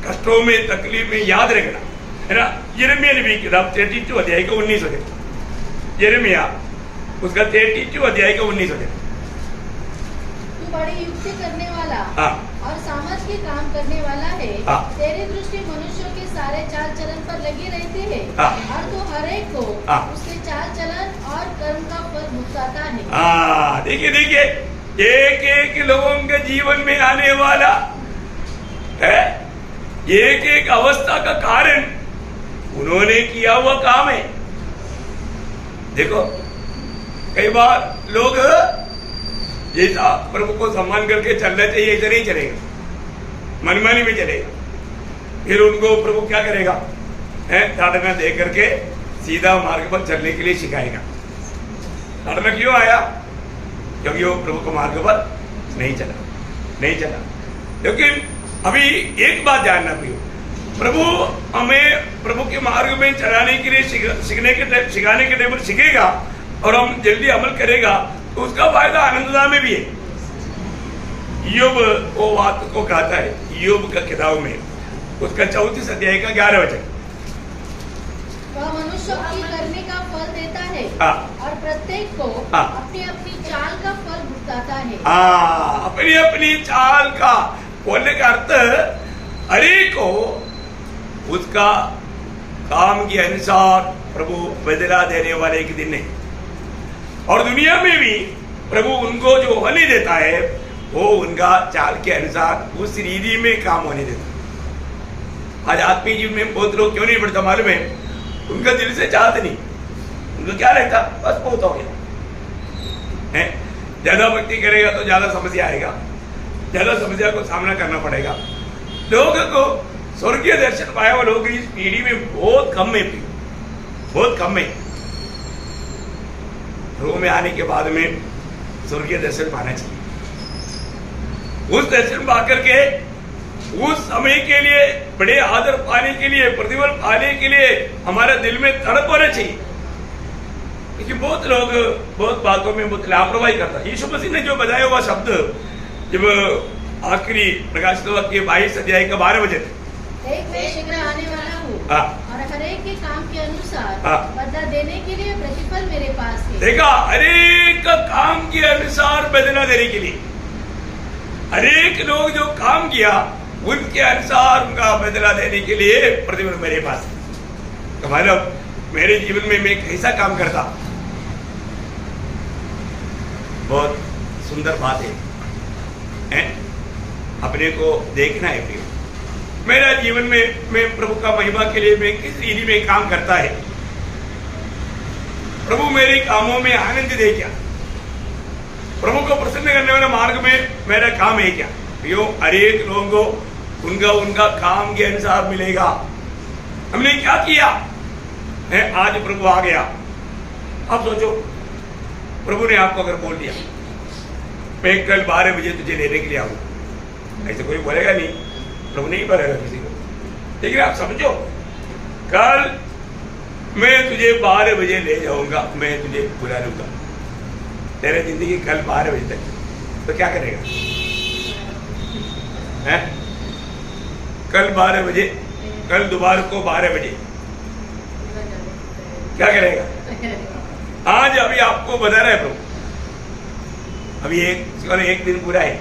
[SPEAKER 1] कष्टों में तकलीफ में याद रखना है ना। यिर्मयाह नबी की किताब 32 अध्याय का 19 वचन, यिर्मयाह उसका 32 अध्याय का 19 वचन।
[SPEAKER 2] तू बड़ी युक्ति करने वाला और सामर्थ के काम करने वाला है। तेरी दृष्टि मनुष्यों के सारे चाल चलन पर लगी रहती है, और तू हर एक को उसके चाल चलन और कर्म का फल भुगताता है।
[SPEAKER 1] देखिए, एक एक लोगों के जीवन में आने वाला है, एक एक अवस्था का कारण उन्होंने किया हुआ काम है। देखो कई बार लोग जैसा प्रभु को सम्मान करके चलना चाहिए ऐसा नहीं चलेगा, मनमानी में चलेगा। फिर उनको प्रभु क्या करेगा, ताड़ना दे करके सीधा मार्ग पर चलने के लिए सिखाएगा। ताड़ना क्यों आया? क्योंकि वो प्रभु को मार्ग पर नहीं चला। लेकिन अभी एक बात जानना प्रियो, प्रभु हमें प्रभु के मार्ग में चलाने के लिए सिखाने के टाइम पर सीखेगा और हम जल्दी अमल करेगा तो उसका फायदा आनंददा में भी है। योग वो बात को कहता है योग का किताब में उसका 34 अध्याय का 11 वचन,
[SPEAKER 2] वह मनुष्य की करने का फल देता है और प्रत्येक को अपनी अपनी चाल का फल भुगताता है।
[SPEAKER 1] अपनी अपनी चाल का बोलने का अर्थ हरे को उसका काम के अनुसार प्रभु बदला देने वाले एक दिन है। और दुनिया में भी प्रभु उनको जो होने देता है वो उनका चाल के अनुसार उस रीति में काम होने देता है। आज आत्मीय जीवन में बहुत लोग क्यों नहीं बढ़ता मालूम है? उनका दिल से चाहते नहीं, उनको क्या रहता बस बहुत हो गया। ज्यादा भक्ति करेगा तो ज्यादा समस्या आएगा, ज्यादा समस्या को सामना करना पड़ेगा। लोगों को स्वर्गीय दर्शन पाया हुआ लोग इस पीढ़ी में बहुत कम है, बहुत कम है। प्रभु में आने के बाद में स्वर्गीय दर्शन पाना चाहिए। उस दर्शन पा करके उस समय के लिए बड़े आदर पाने के लिए, प्रतिफल पाने के लिए हमारे दिल में तड़प होना चाहिए। क्योंकि बहुत लोग बहुत बातों में बहुत लापरवाही करता है। यीशु मसीह ने जो बताया हुआ शब्द जब आखिरी प्रकाशित के 22 अध्याय का 12 वचन,
[SPEAKER 2] एक मैं शीघ्र आने वाला हूँ और हर एक के काम के अनुसार बदला देने के लिए प्रतिफल मेरे पास है।
[SPEAKER 1] देखा, हर एक काम के अनुसार बदला देने के लिए, हर एक लोग जो काम किया उनके अनुसार उनका बदला देने के लिए प्रतिफल मेरे पास है। तो मतलब मेरे जीवन में मैं कैसा काम करता, बहुत सुंदर बात है। अपने को देखना है प्रिय, मेरा जीवन में मैं प्रभु का महिमा के लिए मैं किस रीति में काम करता है, प्रभु मेरे कामों में आनंद दे क्या, प्रभु को प्रसन्न करने वाला मार्ग में मेरा काम है क्या। प्रियो, हर एक लोगों को उनका उनका काम के अनुसार मिलेगा। हमने क्या किया है, आज प्रभु आ गया, अब सोचो प्रभु ने आपको अगर बोल दिया मैं कल 12 बजे तुझे लेने के लिए आऊंगा, ऐसे कोई बोलेगा नहीं, प्रभु नहीं बोलेगा किसी को। लेकिन आप समझो कल मैं तुझे 12 बजे ले जाऊंगा, मैं तुझे बुला लूंगा, तेरे जिंदगी कल 12 बजे तक, तो क्या करेगा? है कल 12 बजे, कल दोबारा को 12 बजे क्या करेगा? आज अभी आपको बता रहा है प्रभु, अभी एक दिन पूरा है,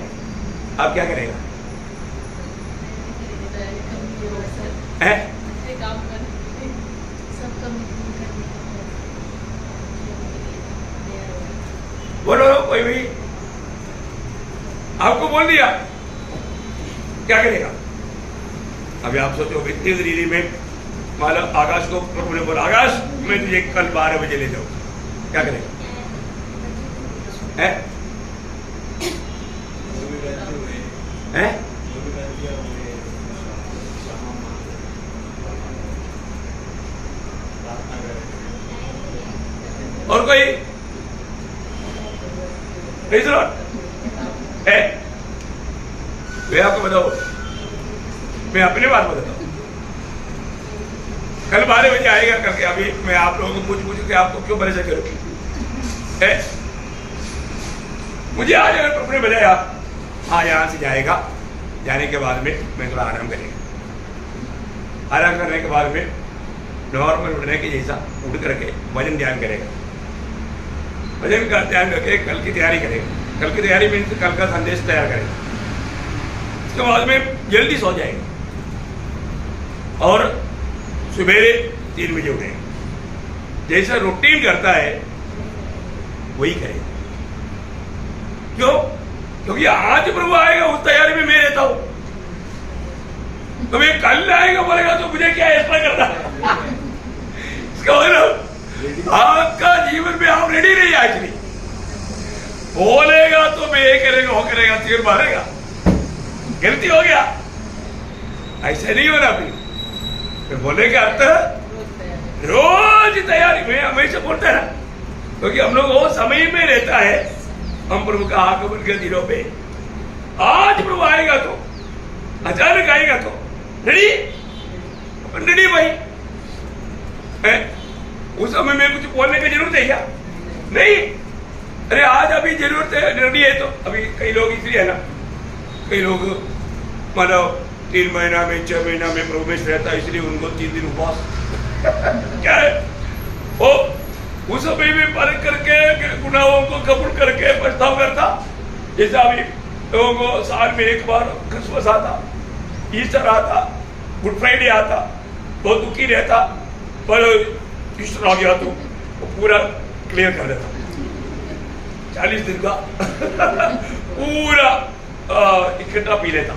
[SPEAKER 1] आप क्या करेगा? है बोलो कोई भी, आपको बोल दिया क्या करेगा? अभी आप सोचो इतनी देरी में मतलब आकाश को प्रभु ने बोला आकाश मैं तुझे कल 12 बजे ले जाऊँ, क्या करेगा? है? है? और कोई है? मैं आपको बताओ, मैं अपनी बात बताता हूँ, कल 12 बजे आएगा करके अभी मैं आप लोगों को पूछ के आपको क्यों परेशान करूँ? मुझे आज अगर प्रभु ने बताया हाँ यहाँ से जाएगा, जाने के बाद में मैं थोड़ा आराम करेगा, आराम करने के बाद में नॉर्मल उठने के जैसा उठ करके भजन ध्यान करेगा, भजन का ध्यान करके कल की तैयारी करेगा, कल की तैयारी में कल का संदेश तैयार करेगा, उसके बाद में जल्दी सो जाएगा और सुबेरे 3 बजे उठेगा, जैसा रूटीन करता है वही करेगा। क्यों? क्योंकि आज प्रभु आएगा उस तैयारी में मैं रहता हूं, तो मैं कल आएगा बोलेगा तो मुझे क्या ऐसा करना? इसका मतलब आपका जीवन रेडी नहीं आज नहीं बोलेगा तो मैं ये करेगा वो करेगा तीर मारेगा, गलती हो गया, ऐसा नहीं होना। फिर बोले का अर्थ रोज तैयारी। मैं हमेशा बोलता है क्योंकि हम लोग वो समय में रहता है, हम प्रभु का आगमन के दिनों पे। आज प्रभु आएगा तो, अचानक आएगा तो रेडी, अपन रेडी भाई। उस समय में कुछ बोलने की जरूरत है क्या? नहीं। अरे आज अभी जरूरत है, रेडी है तो। अभी कई लोग इसलिए है ना, कई लोग मतलब 3 महीना में 6 महीना में प्रभु में रहता है, इसलिए उनको 3 दिन उपवास क्या है वो उस समय में परख करके गुनाहों को कबूल करके पछतावा करता। जैसा अभी लोगों को साल में एक बार क्रिसमस आता, ईस्टर आता, गुड फ्राइडे आता, बहुत दुखी रहता, पर ईस्टर आ गया तो पूरा क्लियर कर देता 40 दिन का पूरा इकट्ठा पी लेता।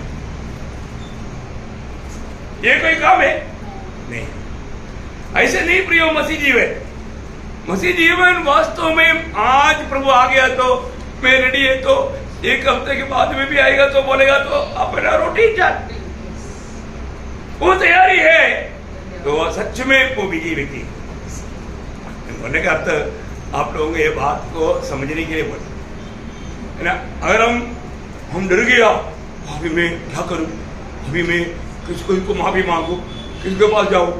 [SPEAKER 1] ये कोई काम है? नहीं, ऐसे नहीं प्रियो मसीह जीवन। मसीह जीवन वास्तव में आज प्रभु आ गया तो मैं रेडी है तो 1 हफ्ते के बाद में भी आएगा तो बोलेगा तो अपना रोटी चाट, वो तैयारी है तो सच में वो बिजी व्यक्ति बोलने का अर्थ आप लोगों को ये बात को समझने के लिए बोले है ना। अगर हम डर गया, अभी मैं क्या करूं, अभी मैं किसको माफी मांगू, किसके पास जाऊं,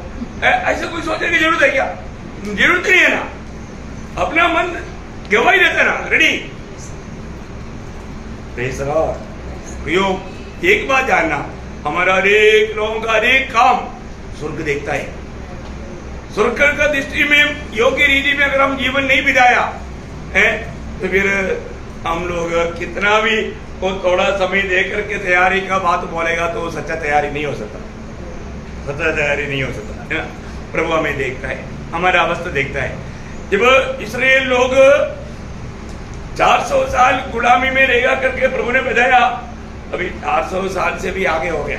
[SPEAKER 1] ऐसा कोई सोचने की जरूरत है क्या? जरूरत नहीं है ना। अपना मन गवाही देता ना, रेडी। एक बात जानना, हमारा अनेक लोगों का अनेक काम स्वर्ग देखता है। स्वर्ग का दृष्टि में योग्य रीति में अगर हम जीवन नहीं बिताया है तो फिर हम लोग कितना भी वो थोड़ा समय दे करके तैयारी का बात बोलेगा तो सच्चा तैयारी नहीं हो सकता, सच्चा तैयारी नहीं हो सकता है ना। प्रभु हमें देखता है, हमारा अवस्था देखता है। जब इस्राएल लोग 400 साल गुलामी में रहेगा करके प्रभु ने बताया, अभी 400 साल से भी आगे हो गया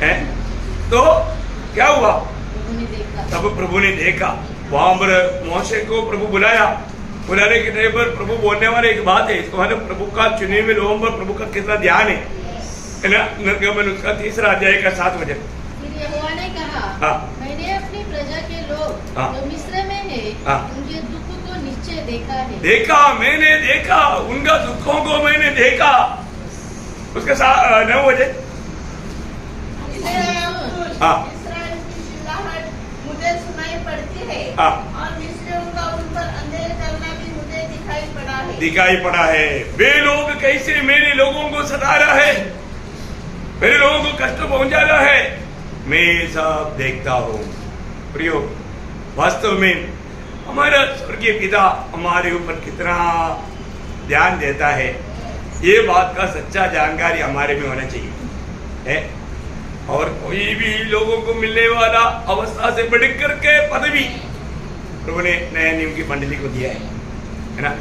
[SPEAKER 1] है तो क्या हुआ? तब प्रभु ने देखा, वहां पर मोशे को प्रभु बुलाया, बुलाने के टाइम पर प्रभु बोलने वाले एक बात है, इसको मतलब प्रभु का चुने हुए लोगों पर प्रभु का कितना ध्यान है ना। निर्गमन उसका 3 अध्याय का 7 वचन।
[SPEAKER 2] फिर यहोवा ने कहा, मैंने अपनी प्रजा के लोग जो मिस्र में है उनके दुख को निश्चय देखा है। देखा,
[SPEAKER 1] मैंने देखा उनका दुखों को, मैंने देखा। उसके 9 वचन।
[SPEAKER 4] मुझे सुनाई पड़ती है और मिस्रियों का उन पर अंधेर करना भी मुझे दिखाई पड़ा है।
[SPEAKER 1] वे लोग कैसे मेरे लोगों को सता रहा है, मेरे लोगों को कष्ट पहुंचा रहा है, मैं सब देखता हूँ। प्रियो, वास्तव में हमारा स्वर्गीय पिता हमारे ऊपर कितना ध्यान देता है, ये बात का सच्चा जानकारी हमारे में होना चाहिए है। और कोई भी लोगों को मिलने वाला अवस्था से बढ़ करके पदवी प्रभु ने नए नियम की मंडली को दिया है ना।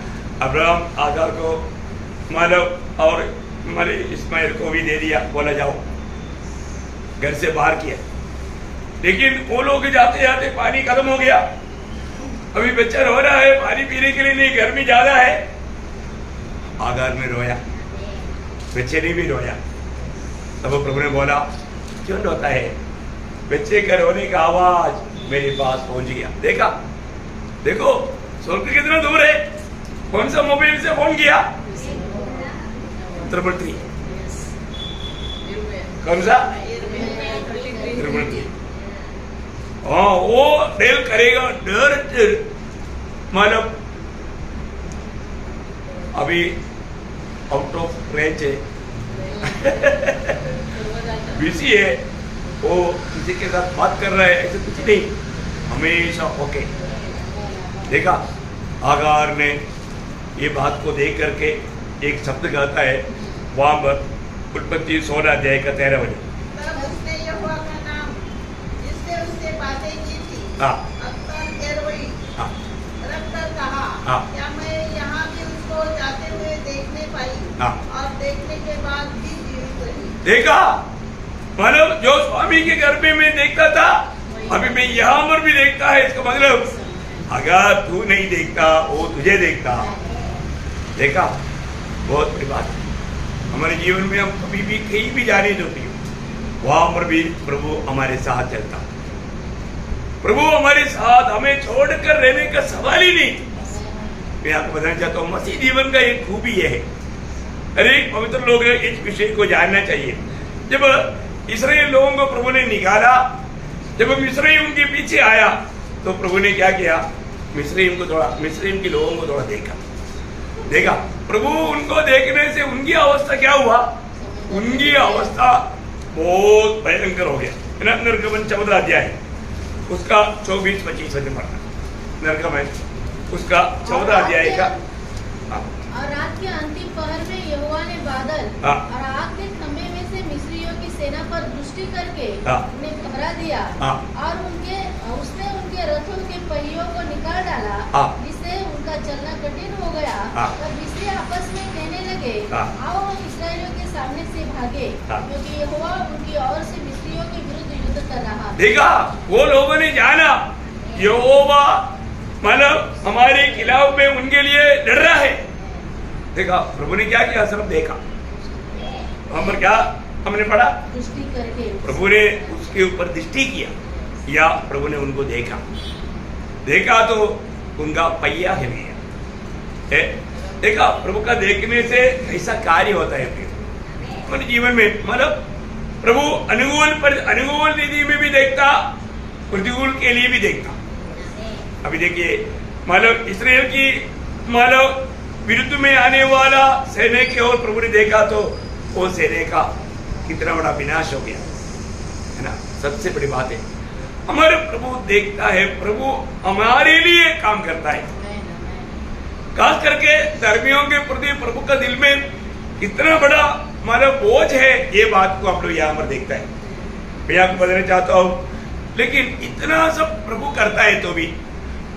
[SPEAKER 1] अब्राहम आगार को मानव और हमारे इस्माइल को भी दे दिया, बोला जाओ, घर से बाहर किया। लेकिन वो लोग जाते जाते पानी खत्म हो गया, अभी बच्चा रो रहा है, पानी पीने के लिए नहीं, गर्मी ज्यादा है। आगार में रोया, बच्चे ने भी रोया। तब प्रभु ने बोला, क्यों रोता है? बच्चे का रोने का आवाज मेरे पास पहुंच गया। देखा, देखो स्वर्ग कितना दूर है। कौन सा मोबाइल से फोन किया? 333। कौन सा? 333। हाँ, वो डेल करेगा, डर मतलब अभी आउट ऑफ रेंज है, बिजी है, वो किसी के साथ बात कर रहा है, ऐसे कुछ नहीं, हमेशा ओके। देखा, आगार ने ये बात को देख करके एक शब्द कहता है वहां पर उत्पत्ति 16 अध्याय का 13 वचन।
[SPEAKER 4] तब उसने यहोवा का नाम जिससे उससे बातें की थी रखकर कहा, क्या मैं यहाँ भी उसको जाते हुए देखने पाई और देखने के बाद भी जीवित रही।
[SPEAKER 1] देखा, मतलब जो स्वामी के घर में मैं देखता था, अभी मैं यहाँ पर भी देखता है। इसका मतलब अगर तू नहीं देखता वो तुझे देखता। देखा, बहुत बड़ी बात है। हमारे जीवन में हम कभी भी कहीं भी जाने दो वहां पर भी प्रभु हमारे साथ चलता। प्रभु हमारे साथ, हमें छोड़कर रहने का सवाल ही नहीं। मैं आपको बताना चाहता हूँ मसीह जीवन का एक खूबी यह है, हर एक पवित्र लोग इस विषय को जानना चाहिए। जब इस्राएल लोगों को प्रभु ने निकाला, जब मिस्री उनके पीछे आया तो प्रभु ने क्या किया, मिस्री के लोगों को थोड़ा देखा। प्रभु उनको देखने से उनकी अवस्था क्या हुआ, उनकी अवस्था बहुत भयंकर हो गया। नरगमन 14 अध्याय उसका 24-25 वचन पढ़ना। नरगमन उसका 14 अध्याय का।
[SPEAKER 2] और रात के अंतिम पहर में यहोवा ने बादल और आग के खंभे में से मिस्रियों की सेना पर दृष्टि करके उन्हें पहरा दिया और उसने उनके रथों के पहियों को निकाल डाला, जिससे उनका चलना कठिन हो गया। और मिस्री आपस में कहने लगे, आओ हम इस्राएलियों के सामने से भागे, क्योंकि यहोवा उनकी ओर से मिस्रियों के विरुद्ध युद्ध कर रहा।
[SPEAKER 1] देखा, वो लोगों ने जाना यहोवा मतलब हमारे खिलाफ में उनके लिए लड़ रहा है। देखा, प्रभु ने क्या किया, सिर्फ देखा। हम पर क्या हमने पढ़ा,
[SPEAKER 2] दृष्टि करके
[SPEAKER 1] प्रभु ने उसके ऊपर दृष्टि किया, या प्रभु ने उनको देखा तो उनका पहिया हिल गया। देखा, प्रभु का देखने से ऐसा कार्य होता है हमारे जीवन में। मतलब प्रभु अनुकूल रीति में भी देखता, प्रतिकूल के लिए भी देखता। अभी देखिए, मतलब इस्राएल की मतलब विरुद्ध में आने वाला सेना की ओर प्रभु ने देखा तो वो सेना का कितना बड़ा विनाश हो गया, है ना। सबसे बड़ी बात है, हमारे प्रभु देखता है, प्रभु हमारे लिए काम करता है। खास करके धर्मियों के प्रति प्रभु का दिल में कितना बड़ा मतलब बोझ है, ये बात को आप लोग यहाँ पर देखता है। मैं आपको बताना चाहता हूँ, लेकिन इतना सब प्रभु करता है तो भी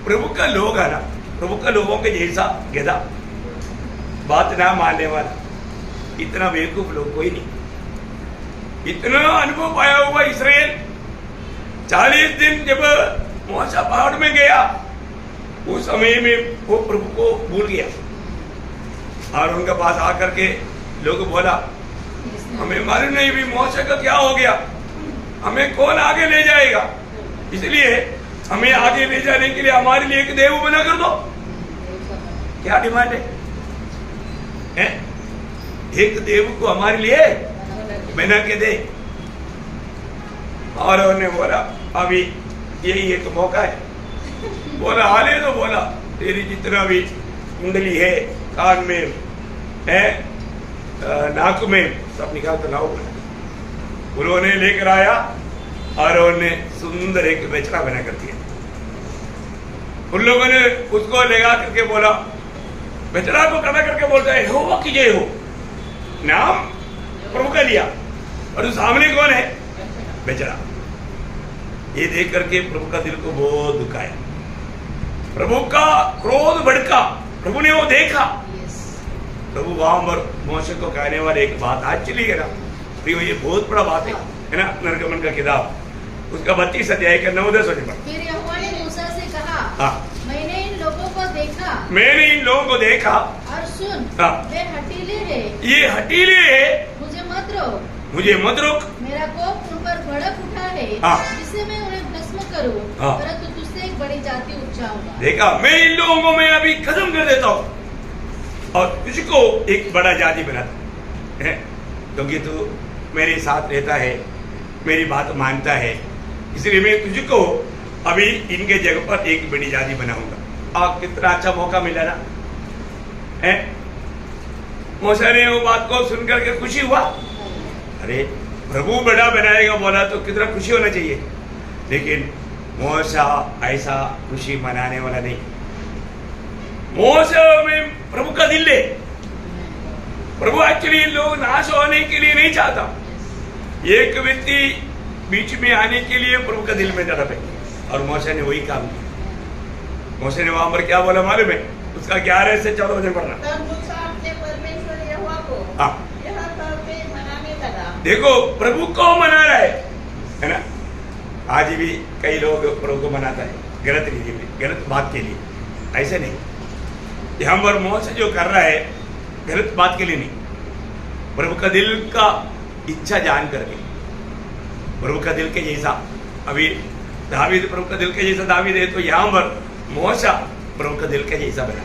[SPEAKER 1] प्रभु का लोग है ना, प्रभु का लोगों के जैसा गधा, बात ना मानने वाला, इतना बेवकूफ लोग कोई नहीं। इतना अनुभव पाया हुआ इस्राएल 40 दिन जब मूसा पहाड़ में गया, उस समय में वो प्रभु को भूल गया और उनके पास आकर के लोग बोला, हमें मालूम नहीं भी मूसा का क्या हो गया, हमें कौन आगे ले जाएगा, इसलिए हमें आगे ले जाने के लिए हमारे लिए एक देव बना कर दो। क्या डिमांड है? एक देव को हमारे लिए बना के दे। और उन्होंने बोला, अभी यही एक मौका है। बोला, हाले तो बोला, तेरी जितना भी कुंडली है, कान में है, नाक में, सब निकाल कर लाओ। उन्होंने लेकर आया और उन्होंने सुंदर एक बछड़ा बना कर दिया। उन लोगों ने उसको लगा करके बोला, बछड़ा को खड़ा करके बोलता है, यहोवा की जय हो, नाम प्रभु का लिया, और उस सामने कौन है, बछड़ा। ये देख करके प्रभु का दिल को बहुत दुखाया, प्रभु का क्रोध भड़का। प्रभु ने वो देखा, प्रभु वहां पर मूसा को कहने वाले एक बात आज चली गया ना, ये बहुत बड़ा बात है ना। नरगमन का किताब उसका 32 अध्याय का 9-10 वचन पर,
[SPEAKER 2] फिर यहोवा ने मूसा से कहा, मैंने इन लोगों को देखा और सुन, वे हठीले हैं,
[SPEAKER 1] ये हठीले है, मुझे मत रोक,
[SPEAKER 2] मेरा कोप उन पर भड़क उठा है, जिससे मैं उन्हें भस्म करूं, परंतु तुझसे एक बड़ी जाति उपजाऊंगा। देखा, मैं इन लोगों को मैं अभी खत्म कर देता हूँ और तुझको एक बड़ा जाति बनाता है, क्योंकि तू मेरे साथ रहता है, मेरी बात मानता है, इसलिए मैं तुझको अभी इनके जगह पर एक बड़ी जाति बनाऊंगा। आप कितना अच्छा मौका मिला ना है। मूसा ने वो बात को सुनकर के खुशी हुआ, अरे प्रभु बड़ा बनाएगा बोला तो कितना खुशी होना चाहिए। लेकिन मूसा ऐसा खुशी मनाने वाला नहीं। मूसा में प्रभु का दिल है। प्रभु एक्चुअली लोग नाश होने के लिए नहीं चाहता, एक व्यक्ति बीच में आने के लिए प्रभु का दिल में तड़प है, और मूसा ने वही काम किया। मूसा ने वहां पर क्या बोला मालूम है, उसका 11 से 14 वचन पढ़ना।
[SPEAKER 4] तब मूसा अपने परमेश्वर यहोवा को यह करके मनाने लगा।
[SPEAKER 1] देखो, प्रभु को मना रहा है ना। आज भी कई लोग प्रभु को मनाता है, गलत रीति में, गलत बात के लिए, ऐसे नहीं। यहाँ पर मोसे जो कर रहा है गलत बात के लिए नहीं, प्रभु का दिल का इच्छा जान करके, प्रभु का दिल के जैसा। अभी दावीद प्रभु का दिल के जैसा दावीद है, तो यहाँ पर मोशा प्रभु का दिल के जैसा बना।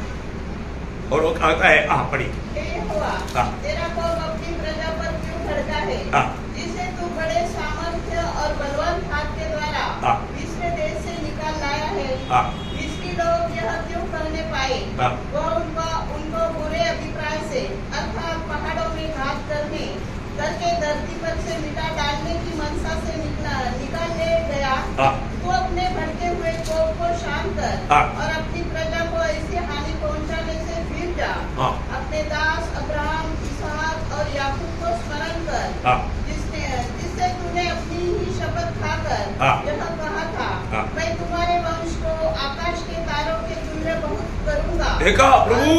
[SPEAKER 1] और वो कहता है, पढ़ी,
[SPEAKER 4] तेरा कोप अपनी प्रजा पर क्यों भड़का है, जिसे तू बड़े सामर्थ्य और बलवान हाथ के द्वारा इसमें देश से निकाल लाया है। इसकी लोग यह क्यों करने पाए, वह उनको बुरे अभिप्राय से अर्थात पहाड़ों में घात करके धरती पर से मिटा डालने की मनसा से निकाल ले गया। तू अपने भड़के हुए कोप को शांत कर और अपनी प्रजा को ऐसी हानि पहुंचाने से फिर जा। अपने दास अब्राहम, इसहाक और याकूब को स्मरण कर, जिससे तूने अपनी ही शपथ खाकर यह कहा था, मैं तुम्हारे वंश को आकाश के तारों के तुल्य बहुत करूंगा।
[SPEAKER 1] देखा प्रभु,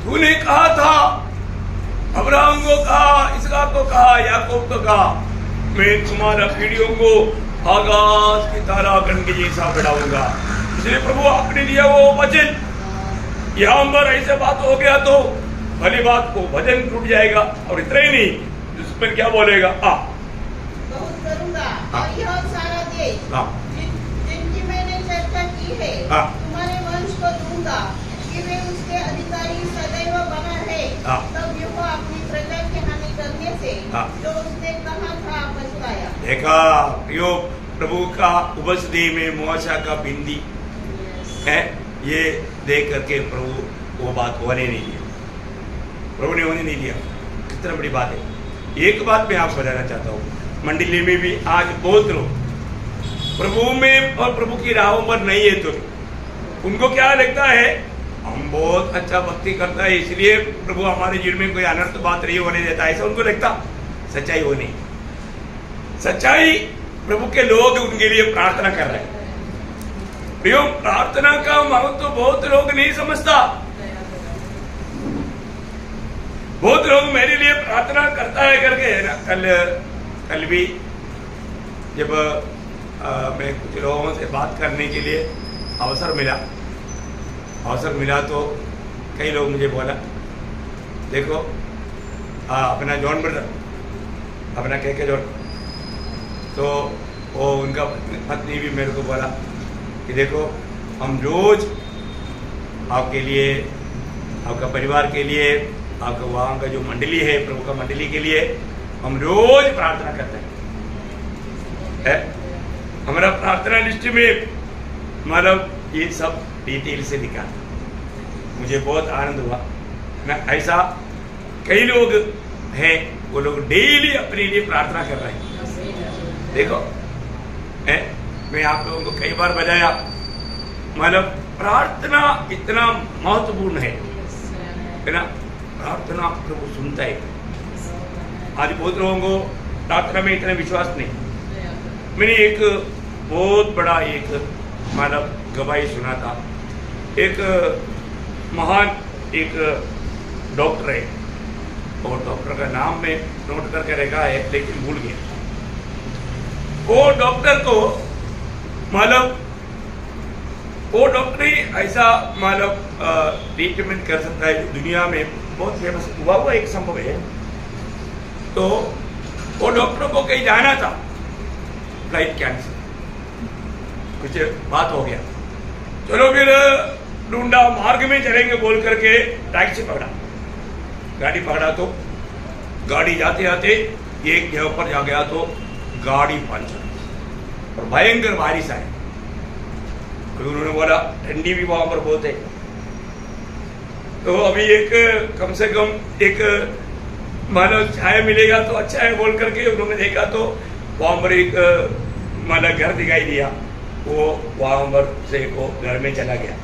[SPEAKER 1] तूने कहा था, अब्राहम को कहा, इसहाक को कहा, याकूब को कहा, मैं तुम्हारा पीढ़ियों को आकाश की तारा गण के जैसा बढ़ाऊंगा। इसलिए प्रभु आपने दिया वो वचन, यहाँ पर ऐसे बात हो गया तो भली बात को वचन टूट जाएगा। और इतना ही नहीं, जिसमें क्या बोलेगा,
[SPEAKER 4] बहुत करूंगा और यह सारा देश जिनकी मैंने चर्चा की है, तुम्हारे वंश को दूंगा कि वे उसके अधिकारी सदैव बना है। तब यहोवा अपनी प्रजा की हानि करने से जो उसने कहा था पछताया।
[SPEAKER 1] देखा यो प्रभु का उपस्थिति में मोशा का बिंदी है, ये देख करके प्रभु वो बात होने नहीं दिया, प्रभु ने होने नहीं दिया। कितना बड़ी बात है। एक बात मैं आपको बताना चाहता हूँ, मंडली में भी आज बहुत लोग प्रभु में और प्रभु की राहों पर नहीं है, तो उनको क्या लगता है, हम बहुत अच्छा भक्ति करता है इसलिए प्रभु हमारे जीवन में कोई अनर्थ बात नहीं होने देता, ऐसा उनको लगता। सच्चाई वो नहीं, सच्चाई प्रभु के लोग उनके लिए प्रार्थना कर रहे हैं। प्रियो, प्रार्थना का महत्व तो बहुत लोग नहीं समझता। बहुत लोग मेरे लिए प्रार्थना करता है करके है ना। कल भी जब मैं कुछ लोगों से बात करने के लिए अवसर मिला तो कई लोग मुझे बोला, देखो अपना जॉन ब्रदर, अपना के जॉन, तो वो उनका पत्नी भी मेरे को बोला कि देखो हम रोज आपके लिए, आपका परिवार के लिए, आपका वहाँ का जो मंडली है, प्रभु का मंडली के लिए हम रोज प्रार्थना करते हैं। हमारा प्रार्थना लिस्ट में मतलब ये सब डिटेल से लिखा। मुझे बहुत आनंद हुआ। मैं ऐसा कई लोग हैं, वो लोग डेली अपने लिए प्रार्थना कर रहे हैं। देखो मैं आप लोगों को कई बार बताया, मतलब प्रार्थना इतना महत्वपूर्ण है ना। प्रार्थना प्रभु सुनता है। आज बहुत लोगों को प्रार्थना में इतना विश्वास नहीं। मैंने एक बहुत बड़ा एक मतलब गवाही सुना था। एक महान एक डॉक्टर है, और डॉक्टर का नाम मैं नोट करके रखा है लेकिन भूल गया। वो डॉक्टर को मतलब वो डॉक्टर ही ऐसा मतलब ट्रीटमेंट कर सकता है, दुनिया में बहुत फेमस हुआ एक संभव है। तो वो डॉक्टर को कहीं जाना था, फ्लाइट कैंसिल, कुछ बात हो गया, चलो फिर ढूंढा, मार्ग में चलेंगे बोल करके टैक्सी पकड़ा, गाड़ी पकड़ा। तो गाड़ी जाते जाते एक जगह पर जा गया तो गाड़ी पंचर और भयंकर बारिश आई। उन्होंने बोला ठंडी भी वहां पर बहुत है, तो अभी एक कम से कम एक मतलब छाया मिलेगा तो अच्छा है बोल करके उन्होंने देखा तो वहां पर एक मतलब घर दिखाई दिया। वो वहां पर से वो घर में चला गया।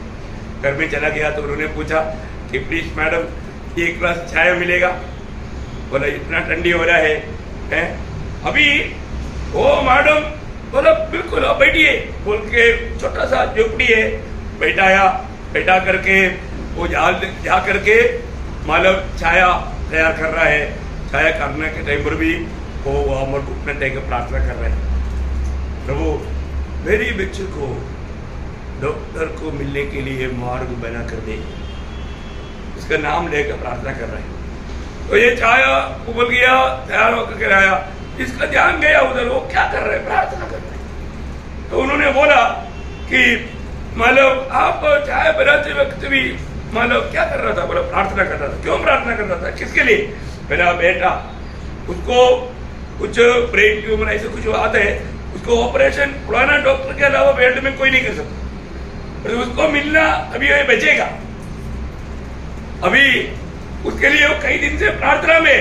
[SPEAKER 1] घर में चला गया तो उन्होंने पूछा कि प्लीज मैडम एक ग्लास छाया मिलेगा। बोला इतना ठंडी हो रहा है अभी। ओ मैडम बोला बिल्कुल आप बैठिए बोल के छोटा सा झोपड़ी है, बैठा करके वो जा करके मतलब छाया तैयार कर रहा है। छाया करने के टाइम पर भी वो वहाँ पर घुटने टेक प्रार्थना कर रहे हैं, प्रभु मेरी बच्चे को डॉक्टर को मिलने के लिए मार्ग बना कर दे। उसका नाम लेकर प्रार्थना कर रहे हैं। तो ये चाया उबल गया, तैयार होकर के आया, इसका ध्यान गया उधर, वो क्या कर रहे हैं, प्रार्थना कर रहे हैं। तो उन्होंने बोला कि मतलब आप चाय बनाते वक्त भी मतलब क्या कर रहा था, बोला प्रार्थना कर रहा था। क्यों प्रार्थना कर रहा था, किसके लिए? मेरा बेटा, उसको कुछ ब्रेन ट्यूमर ऐसे कुछ आता है, उसको ऑपरेशन पुराना डॉक्टर के अलावा वर्ल्ड में कोई नहीं कर सकता, तो उसको मिलना अभी ये बचेगा। अभी उसके लिए वो कई दिन से प्रार्थना में।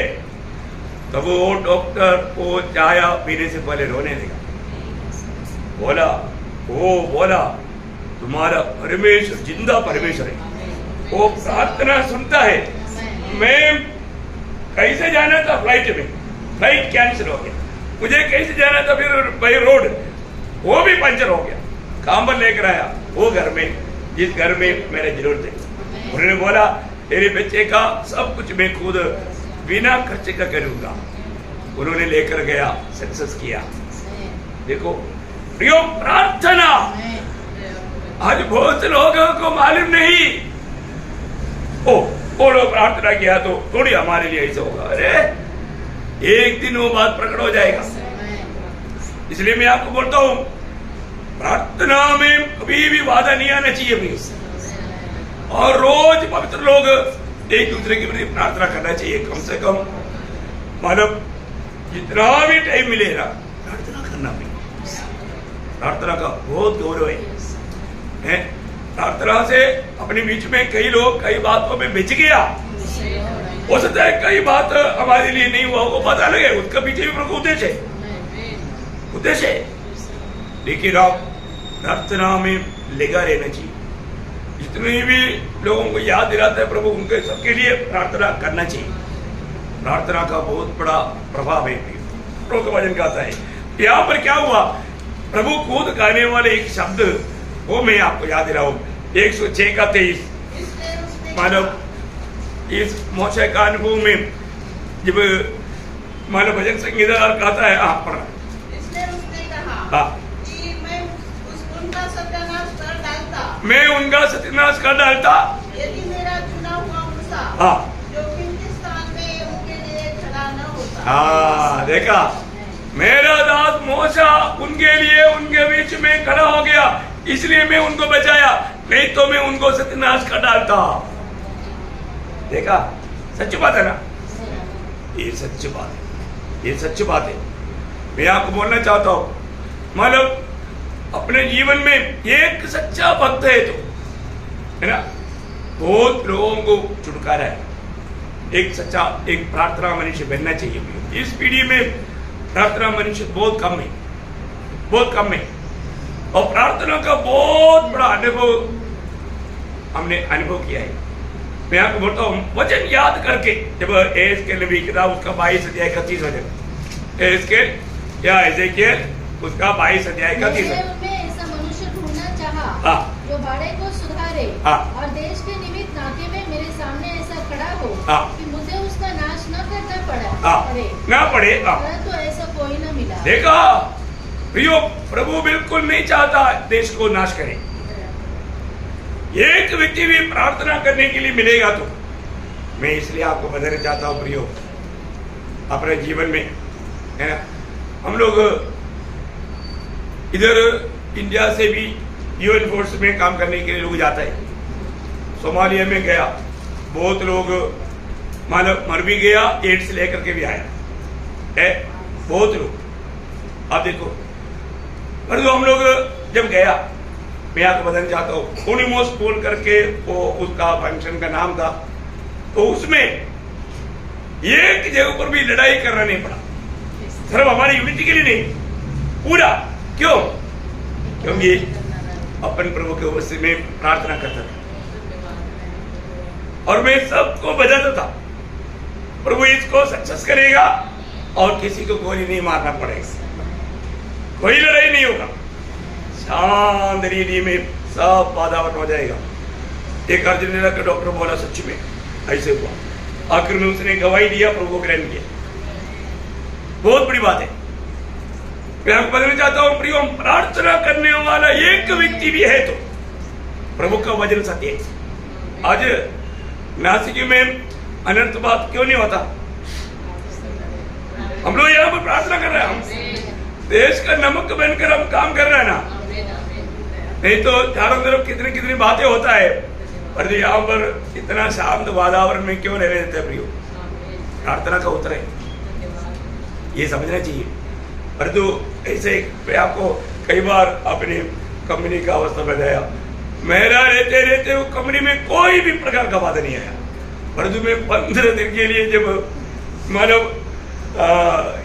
[SPEAKER 1] तब वो डॉक्टर को चाय पीने से पहले रोने लगा, बोला तुम्हारा परमेश्वर जिंदा परमेश्वर है, वो प्रार्थना सुनता है। मैं कैसे जाना था फ्लाइट में, फ्लाइट कैंसिल हो गया, मुझे कैसे जाना था फिर बाई रोड, वो भी पंचर हो गया। कांबर लेकर आया वो घर में, जिस घर में मेरे जरूरत है। उन्होंने बोला तेरे बच्चे का सब कुछ मैं खुद बिना खर्चे का करूंगा। उन्होंने लेकर गया, सक्सेस किया। देखो प्रियो, प्रार्थना आज बहुत लोगों को मालूम नहीं। वो लोग प्रार्थना किया तो थोड़ी हमारे लिए ऐसा होगा, अरे एक दिन वो बात प्रकट हो जाएगा। इसलिए मैं आपको बोलता हूं, प्रार्थना में कभी भी वादा नहीं आना चाहिए प्लीज। और रोज पवित्र लोग एक दूसरे के प्रति प्रार्थना करना चाहिए, कम से कम मतलब जितना भी टाइम मिलेगा प्रार्थना करना भी। प्रार्थना का बहुत गौरव है। प्रार्थना से अपने बीच में कई लोग कई बातों में बिछ गया, हो सकता है कई बात हमारे लिए नहीं हुआ, वो पता लगे उसका पीछे भी प्रभु उद्देश्य है। लेकिन आप प्रार्थना में लगा रहना चाहिए। जितने भी लोगों को याद दिलाता है प्रभु, उनके सबके लिए प्रार्थना करना चाहिए। प्रार्थना का बहुत बड़ा प्रभाव है। प्रभु का वचन कहता है, यहाँ पर क्या हुआ, प्रभु खुद गाने वाले एक शब्द वो मैं आपको याद दिलाऊं, 106 का 23। मानव इस मोशे का अनुभव में जब मानव भजन संगीतकार कहता है, पढ़ा, मैं उनका सत्यानाश कर डालता
[SPEAKER 4] यदि मेरा चुना हुआ मूसा जो फिलिस्तीन में उनके लिए खड़ा न होता।
[SPEAKER 1] देखा, मेरा दास मूसा उनके लिए उनके बीच में खड़ा हो गया, इसलिए मैं उनको बचाया, नहीं तो मैं उनको सत्यानाश कर डालता। देखा, सच बात है ना, ये सच बात है, ये सच बात है। मैं आपको बोलना चाहता हूं, मतलब अपने जीवन में एक सच्चा भक्त है तो है ना, बहुत लोगों को छुटकारा है। एक सच्चा एक प्रार्थना मनुष्य बनना चाहिए। इस पीढ़ी में प्रार्थना मनुष्य बहुत कम है, बहुत कम है। और प्रार्थना का बहुत बड़ा अनुभव हमने अनुभव किया है। मैं आपको बोलता हूँ, वचन याद करके, जब एहेजकेल नबी किताब उसका 22 अध्याय 31 वचन, एहेजकेल या एजेकियल उसका 22 अध्याय 31
[SPEAKER 2] ऐसा मनुष्य ढूंढना चाहा जो बाड़े को सुधारे और देश के निमित्त नाके में मेरे सामने ऐसा खड़ा हो कि मुझे उसका नाश न करना पड़े, परंतु ऐसा कोई न मिला।
[SPEAKER 1] देखा प्रियो, प्रभु बिल्कुल नहीं चाहता देश को नाश करे। एक व्यक्ति भी प्रार्थना करने के लिए मिलेगा तो मैं इसलिए आपको बताना चाहता हूँ प्रियो, अपने जीवन में है ना, हम लोग इधर इंडिया से भी यूएन फोर्स में काम करने के लिए लोग जाता है। सोमालिया में गया, बहुत लोग मर भी गया, एड्स लेकर के भी आया है, बहुत लोग। अब देखो, पर जो हम लोग जब गया, मैं आपको बताना चाहता हूँ, ओनिमोस पोल करके वो उसका फंक्शन का नाम था, तो उसमें एक जगह पर भी लड़ाई करना नहीं पड़ा, सिर्फ हमारी यूनिटी के लिए नहीं, पूरा। क्यों? क्योंकि अपन प्रभु के उपस्थिति में प्रार्थना करता था और मैं सबको बजाता था, प्रभु इसको सक्सेस करेगा और किसी को गोली नहीं मारना पड़ेगा, कोई लड़ाई नहीं होगा, शांत रीति में सब वातावरण हो जाएगा। एक अर्जेंटीना का डॉक्टर बोला, सच में ऐसे हुआ। आखिर में उसने गवाही दिया, प्रभु को ग्रहण किया। बहुत बड़ी बात है। मैं आपको बताना चाहता हूं प्रियो, प्रार्थना करने वाला एक व्यक्ति भी है तो प्रभु का वचन सत्य है। आज नासिक में अनर्थ बात क्यों नहीं होता? हम लोग यहाँ पर प्रार्थना कर रहे हैं, हम देश का नमक बनकर हम काम कर रहे हैं ना। नहीं तो चारों तरफ कितनी कितनी बातें होता है, पर यहाँ पर इतना शांत वातावरण में क्यों रहने देते प्रियो? प्रार्थना का उत्तर है, ये समझना चाहिए। परंतु ऐसे मैं आपको कई बार अपनी कंपनी का अवस्था बताया, मेरा रहते रहते वो कंपनी में कोई भी प्रकार का बाधा नहीं आया। परंतु मैं 15 दिन के लिए जब मतलब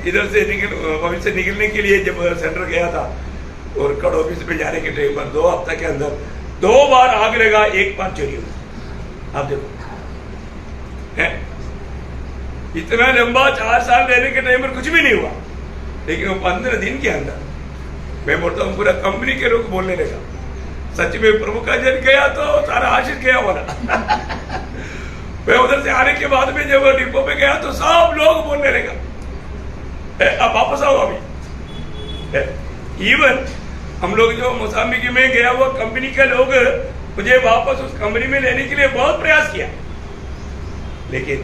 [SPEAKER 1] इधर से भविष्य से निकलने के लिए जब सेंटर गया था और कड़ ऑफिस में जाने के टाइम पर 2 हफ्ते के अंदर 2 बार आग लगा, 1 बार चोरी हुई। आप देखो है? इतना लंबा 4 साल रहने के टाइम पर कुछ भी नहीं हुआ, लेकिन वो 15 दिन के अंदर मैं बोलता हूँ पूरा कंपनी के लोग बोलने लगा, सच में प्रभु का जन गया तो सारा आशीष गया बोला। मैं उधर से आने के बाद में जब डिपो पे गया तो सब लोग बोलने लगा, अब वापस आओ अभी। इवन हम लोग जो मोसाम्बिक में गया हुआ कंपनी के लोग मुझे वापस उस कंपनी में लेने के लिए बहुत प्रयास किया, लेकिन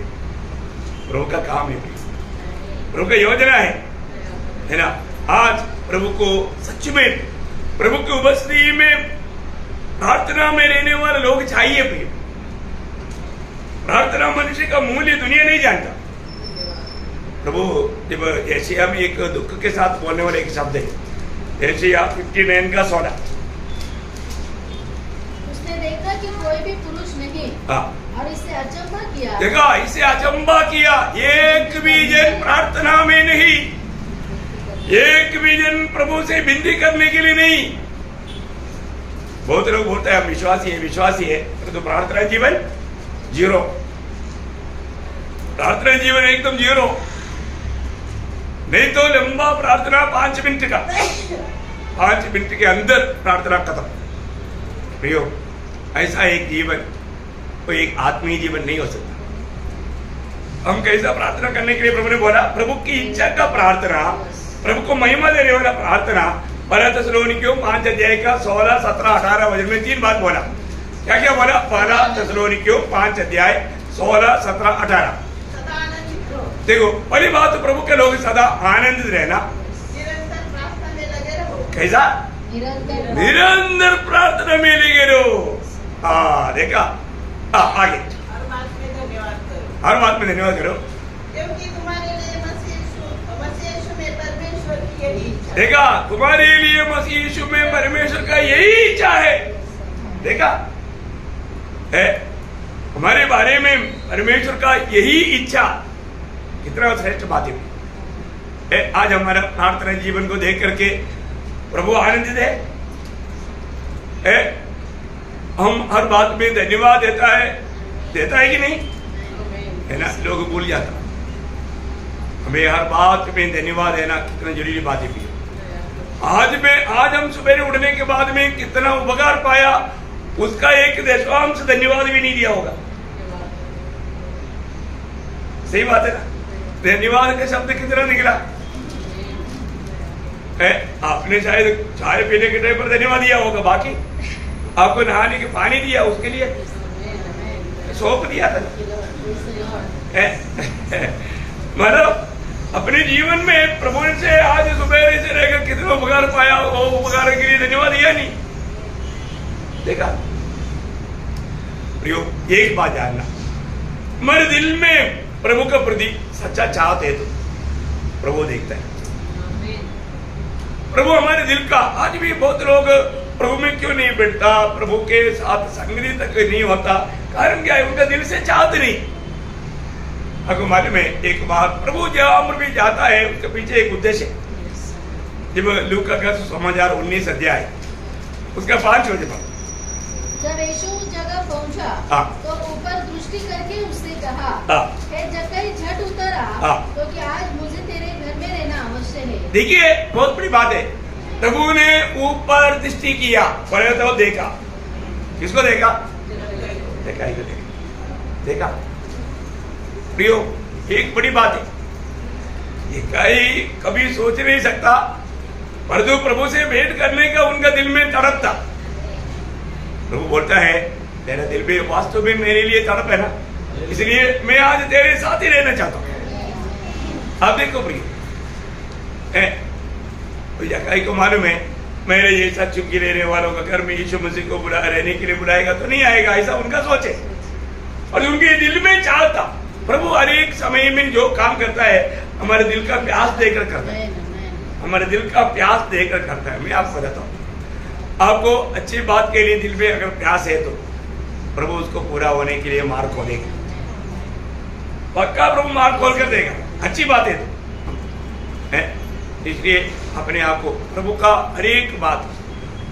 [SPEAKER 1] प्रभु का काम है, प्रभु का योजना है ना। आज प्रभु को सच में प्रभु की उपस्थिति में प्रार्थना में रहने वाले लोग चाहिए। प्रिय, प्रार्थना मनुष्य का मूल्य दुनिया नहीं जानता। प्रभु जब एशिया में एक दुख के साथ बोलने वाले एक शब्द है, एशिया 59 का 16।
[SPEAKER 2] उसने देखा कि कोई भी पुरुष नहीं, और इससे अचंभा किया।
[SPEAKER 1] देखा, इसे अचंभा किया, एक भी जन प्रार्थना में नहीं, एक भी जन प्रभु से विनती करने के लिए नहीं। बहुत लोग बोलते हैं हम विश्वासी है, तो प्रार्थना जीवन 0, प्रार्थना जीवन एकदम 0। नहीं तो लंबा प्रार्थना 5 मिनट का, 5 मिनट के अंदर प्रार्थना खत्म। प्रियो, ऐसा एक जीवन कोई एक आत्मीय जीवन नहीं हो सकता। हम कैसा प्रार्थना करने के लिए प्रभु ने बोला? प्रभु की इच्छा का प्रार्थना, प्रभु को महिमा देने वाला प्रार्थना। पहला थिस्सलुनीकियों 5 अध्याय का 16, 17, 18 वचन में 3 बात बोला। क्या क्या बोला? पहला थिस्सलुनीकियों 5 अध्याय 16, 17, 18। देखो, पहली बात तो प्रभु के लोग सदा आनंदित रहना,
[SPEAKER 4] निरंतर प्रार्थना में लगे रहो।
[SPEAKER 1] कैसा? निरंतर प्रार्थना में लगे रहो। देखा, आगे
[SPEAKER 4] हर बात में धन्यवाद करो।
[SPEAKER 1] हर बात में धन्यवाद करो,
[SPEAKER 4] क्योंकि तुम्हारे लिए मसीह यीशु में परमेश्वर की यही इच्छा है।
[SPEAKER 1] देखा, तुम्हारे लिए मसीह यीशु में परमेश्वर का यही इच्छा है। देखा है, हमारे बारे में परमेश्वर का यही इच्छा, कितना श्रेष्ठ बात है। आज हमारा प्रार्थना जीवन को देख करके प्रभु आनंदित है। हम हर बात में धन्यवाद देता है कि नहीं? है ना, लोग भूल जाता। हमें हर बात में धन्यवाद देना कितना जरूरी बात है। आज हम सुबह उठने के बाद में कितना उपकार पाया, उसका एक दशवांश धन्यवाद भी नहीं दिया होगा। सही बात है ना? धन्यवाद का शब्द कितना निकला है? आपने शायद चाय पीने के टाइम पर धन्यवाद दिया होगा, बाकी आपको नहाने के पानी दिया, उसके लिए सौंप दिया था। मतलब अपने जीवन में प्रभु से आज सुबह से रहकर कितना उपकार पाया, वो उपकार के लिए धन्यवाद दिया नहीं। देखा प्रियो, एक बात जानना, हमारे दिल में प्रभु का प्रति सच्चा चाहते है तो प्रभु देखता है। प्रभु हमारे दिल का, आज भी बहुत लोग प्रभु में क्यों नहीं बैठता, प्रभु के साथ संगति तक नहीं होता, कारण क्या है? उनका दिल से चाहते नहीं। आपको मालूम है, एक बार प्रभु जहाँ भी जाता है उसके पीछे एक उद्देश्य है। जब लूका का समाचार 19 अध्याय उसका 5 वचन,
[SPEAKER 2] जब यीशु उस जगह पहुंचा तो ऊपर दृष्टि करके उससे कहा, हे जक्कई, झट उतर आ, क्योंकि आज मुझे तेरे घर में रहना अवश्य है। देखिए, बहुत बड़ी बात है। प्रभु ने ऊपर दृष्टि किया, पहले तो देखा। किसको देखा? देखा प्रियो, एक बड़ी बात है। ये कहीं कभी सोच नहीं सकता, परंतु प्रभु से भेंट करने का उनका दिल में तड़प था।
[SPEAKER 1] प्रभु बोलता है तेरा दिल भी वास्तव में मेरे लिए तड़प है ना, इसलिए मैं आज तेरे साथ ही रहना चाहता हूँ। आप देखो प्रिय, जकाई को मालूम है मेरे जैसा चुंगी लेने वालों का घर में यीशु मसीह को रहने के लिए बुलाएगा तो नहीं आएगा, ऐसा उनका सोच है। और उनके दिल में चाहता प्रभु हर एक समय में जो काम करता है हमारे दिल का प्यास देकर करता है, हमारे दिल का प्यास देकर करता है। मैं आपको बताता हूँ, आपको अच्छी बात के लिए दिल में अगर प्यास है तो प्रभु उसको पूरा होने के लिए मार्ग खोलेगा, पक्का प्रभु मार्ग खोल कर देगा, अच्छी बात है तो है। इसलिए अपने आप को प्रभु का हर एक बात,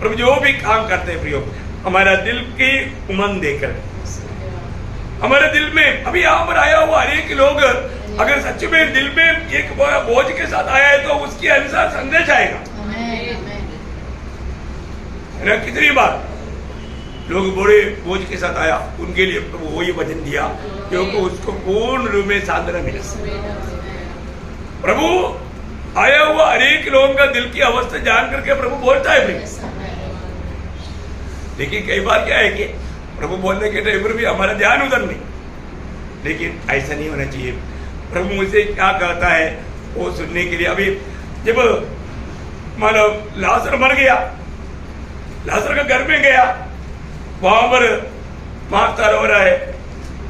[SPEAKER 1] प्रभु जो भी काम करते हैं प्रियो, हमारा दिल की उमंग देकर, हमारे दिल में अभी यहाँ पर आया हुआ हर एक लोग अगर सच में दिल में एक बोझ के साथ आया है तो उसके अनुसार संदेश आएगा। कितनी बार लोग बड़े बोझ के साथ आया, उनके लिए प्रभु वही वचन दिया क्योंकि उसको पूर्ण रूप में सांत्वना मिला। प्रभु आया हुआ हर एक लोगों का दिल की अवस्था जान करके प्रभु बोलता है प्रिय। लेकिन कई बार क्या है कि प्रभु बोलने के टाइम पर भी हमारा ध्यान उधर नहीं, लेकिन ऐसा नहीं होना चाहिए। प्रभु मुझसे क्या कहता है वो सुनने के लिए। अभी जब मानो लाजर मर गया, लाजर का घर में गया, वहां पर मार्था रो रहा है,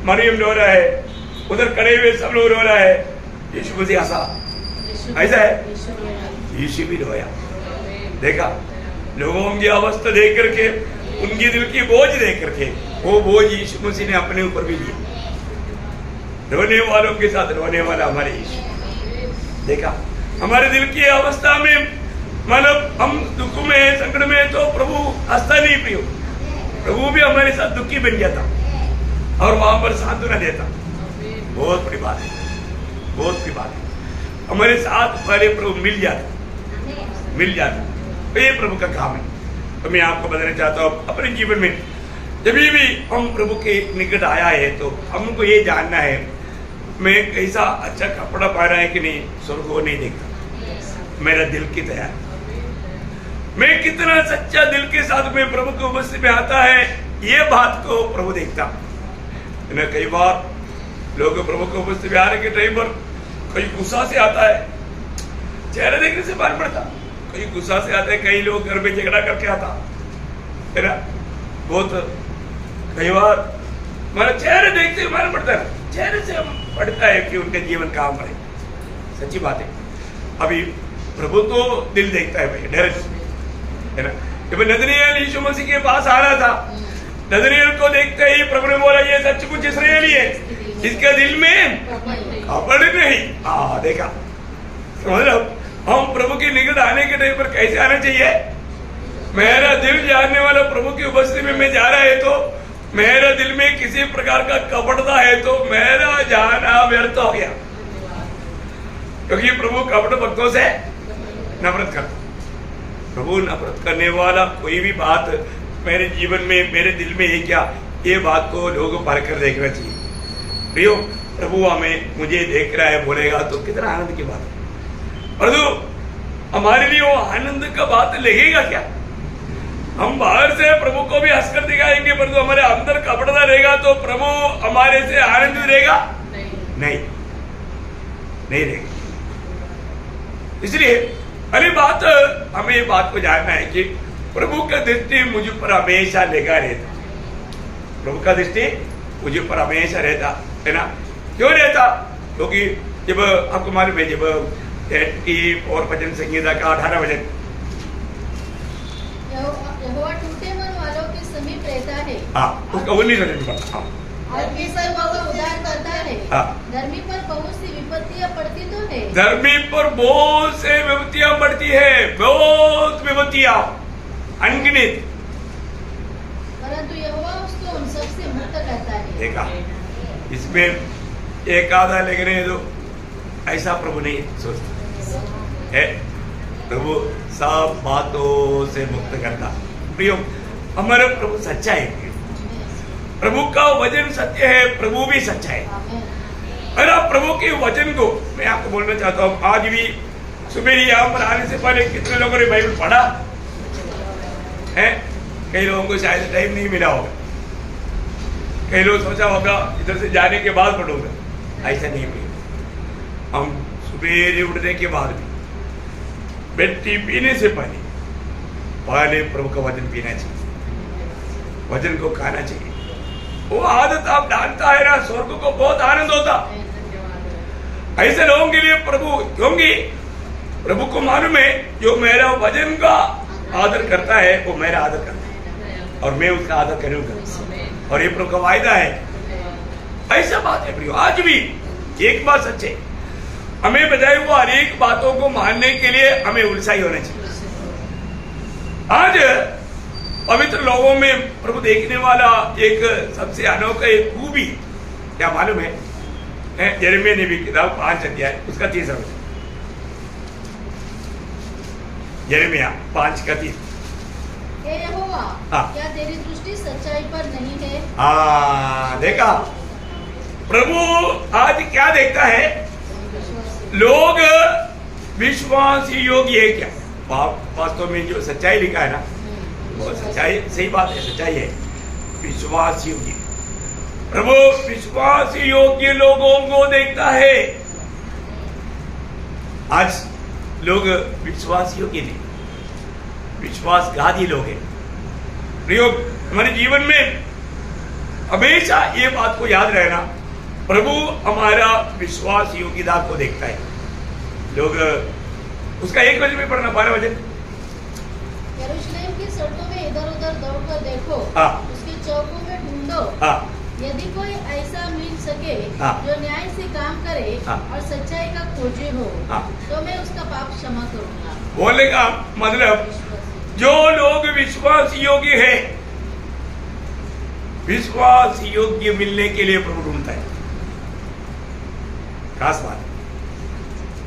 [SPEAKER 1] मरियम रो रहा है, उधर खड़े हुए सब लोग रो रहा है, यीशु मसीह हंसा, ऐसा है, यीशु भी रोया। देखा लोगों की अवस्था देख करके, उनकी दिल की बोझ देख करके, वो बोझ यीशु मसीह ने अपने ऊपर भी लिया। रोने वालों के साथ रोने वाला हमारे यीशु। देखा हमारे दिल की अवस्था में, मतलब हम दुख में संकट में तो प्रभु हंसता नहीं प्रियो, प्रभु भी हमारे साथ दुखी बन जाता और वहां पर सांत्वना देता। बहुत बड़ी बात है, बहुत बड़ी बात है। हमारे साथ पहले प्रभु मिल जाता तो ये प्रभु का काम है। तो मैं आपको बताना चाहता हूँ अपने जीवन में जब भी हम प्रभु के निकट आया है तो हमको ये जानना है मैं कैसा अच्छा कपड़ा पहना है कि नहीं, स्वर्ग को नहीं देखता, मेरा दिल की तैयार, मैं कितना सच्चा दिल के साथ में प्रभु के उपस्थिति में आता है, ये बात को प्रभु देखता। कई बार लोग प्रभु के उपस्थिति में आने के टाइम पर कई गुस्सा से आता है, चेहरा देखने से मालूम पड़ता, कई गुस्सा से आता है, कई लोग घर में झगड़ा करके आता है ना, बहुत कई बार हमारा चेहरे देखते हुए मालूम पड़ता है, चेहरे से पड़ता है कि उनका जीवन कहाँ पर है। सच्ची बात है। अभी प्रभु तो दिल देखता है भाई, डायरेक्ट है ना। जब नदनिएल यीशु मसीह के पास आ रहा था, नदनिएल को देखते ही प्रभु ने बोला ये सचमुच इस्राएली है, इसके दिल में कपड़ नहीं। देखा, समझ लो हम प्रभु के निकट आने के टाइम पर कैसे आना चाहिए। मेरा दिल जानने वाला प्रभु की उपस्थिति में मैं जा रहा है तो मेरा दिल में किसी प्रकार का कपटता है तो मेरा जाना व्यर्थ हो गया, क्योंकि प्रभु कपट भक्तों से नफरत करता। प्रभु नफरत करने वाला कोई भी बात मेरे जीवन में, मेरे दिल में है क्या, ये बात को लोगों पर कर देखना चाहिए। प्रियो प्रभु हमें मुझे देख रहा है बोलेगा तो कितना आनंद की बात है। परंतु हमारे लिए वो आनंद का बात लगेगा क्या। हम बाहर से प्रभु को भी हंसकर दिखाएंगे परंतु हमारे अंदर कपड़ा रहेगा तो प्रभु हमारे से आनंद रहेगा नहीं रहेगा। इसलिए पहली बात हमें ये बात को जानना है कि प्रभु का दृष्टि मुझ पर हमेशा लगा रहता, प्रभु का दृष्टि मुझ पर हमेशा रहता है ना। क्यों रहता, क्योंकि जब आपको मालूम है जब 80 और भजन संगीता का 18 वचन,
[SPEAKER 2] यहोवा टूटे मन वालों के समीप रहता है,
[SPEAKER 1] उसका 19 वचन पढ़ा,
[SPEAKER 2] और किसर को उद्धार करता है। धर्मी पर बहुत सी विपत्तियां पड़ती तो है,
[SPEAKER 1] धर्मी पर बहुत से विपत्तियां पड़ती है, बहुत विपत्तियां अनगिनत,
[SPEAKER 2] परंतु यहोवा उसको उन सब से मुक्त करता है।
[SPEAKER 1] देखा, इसमें एक आधा लेकिन तो ऐसा प्रभु नहीं सोचता है। प्रभु सब बातों से मुक्त करता। प्रियो हमारा प्रभु सच्चा है, प्रभु का वचन सत्य है, प्रभु भी सच्चा है। और आप प्रभु के वचन को मैं आपको बोलना चाहता हूँ, आज भी सुबह यहाँ पर आने से पहले कितने लोगों ने बाइबल पढ़ा है, कई लोगों को शायद टाइम नहीं मिला होगा, कई लोग सोचा होगा इधर से जाने के बाद पढ़ूंगा, ऐसा नहीं पिए। हम सुबह उठने के बाद भी बेड टी पीने से पहले प्रभु का वचन पीना चाहिए, वचन को खाना चाहिए। वो आदत आप डालता है ना, स्वर्ग को बहुत आनंद होता। ऐसे लोगों के लिए प्रभु, क्योंकि प्रभु को मालूम है जो मेरा वचन का आदर करता है वो मेरा आदर करता है और मैं उसका आदर करूंगा, और ये प्रभु का वायदा है। ऐसा बात है प्रियो, आज भी एक बात सच्चे, हमें बताए हुआ अनेक बातों को मानने के लिए हमें उत्साही होना चाहिए। आज पवित्र लोगों में प्रभु देखने वाला एक सबसे अनोखा एक खूबी क्या मालूम है? यिर्मयाह नबी की किताब 5 अध्याय उसका 3 वचन। यिर्मयाह 5:3।
[SPEAKER 2] हे यहोवा, क्या तेरी दृष्टि सच्चाई पर नहीं है?
[SPEAKER 1] देखा प्रभु आज क्या देखता है? लोग विश्वास योग्य है क्या? वास्तव में जो सच्चाई लिखा है ना, वो सच्चाई, सही बात है, सच्चाई है, विश्वास योग्य। प्रभु विश्वास योग्य लोगों को देखता है। आज लोग विश्वास योग्य नहीं, विश्वासघाती लोग हैं। प्रयोग हमारे जीवन में हमेशा ये बात को याद रहना, प्रभु हमारा विश्वास योग्यता को देखता है। लोग उसका एक वचन में पढ़ना, 12 वचन।
[SPEAKER 2] यरूशलेम की सड़कों में इधर उधर दौड़कर देखो, उसके चौकों में ढूंढो, यदि कोई ऐसा मिल सके जो न्याय से काम करे और सच्चाई का खोजी हो, तो मैं उसका पाप क्षमा करूंगा।
[SPEAKER 1] बोलने का मतलब जो लोग विश्वास योग्य है, विश्वास योग्य मिलने के लिए प्रभु ढूंढता है। खास बात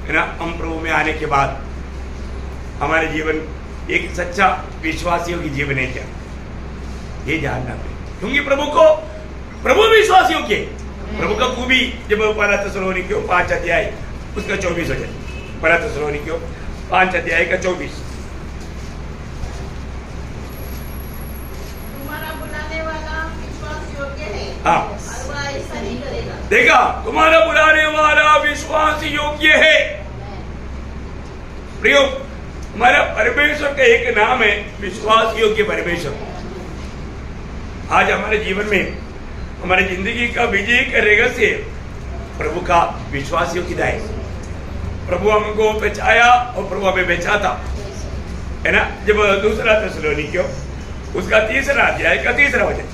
[SPEAKER 1] है ना, हम प्रभु में आने के बाद हमारे जीवन एक सच्चा विश्वास योग्य जीवन है क्या, ये जानना है। क्योंकि प्रभु विश्वास योग्य है। प्रभु का खूबी जब 1 थिस्सलुनीकियों 5 अध्याय उसका 24 वचन, 1 थिस्सलुनीकियों 5 अध्याय का 24।
[SPEAKER 4] तुम्हारा बुलाने वाला विश्वास योग्य है, और वह ऐसा नहीं करेगा।
[SPEAKER 1] देखा, तुम्हारा बुलाने वाला विश्वास योग्य है। प्रियो, हमारा परमेश्वर का एक नाम है विश्वास योग्य परमेश्वर। आज हमारे जीवन में हमारी जिंदगी का विजय का रहस्य प्रभु का विश्वास योग्यता है। प्रभु हमको बचाया और प्रभु हमें बचाता है ना। जब 2 थिस्सलुनीकियों उसका 3 अध्याय का 3 वचन,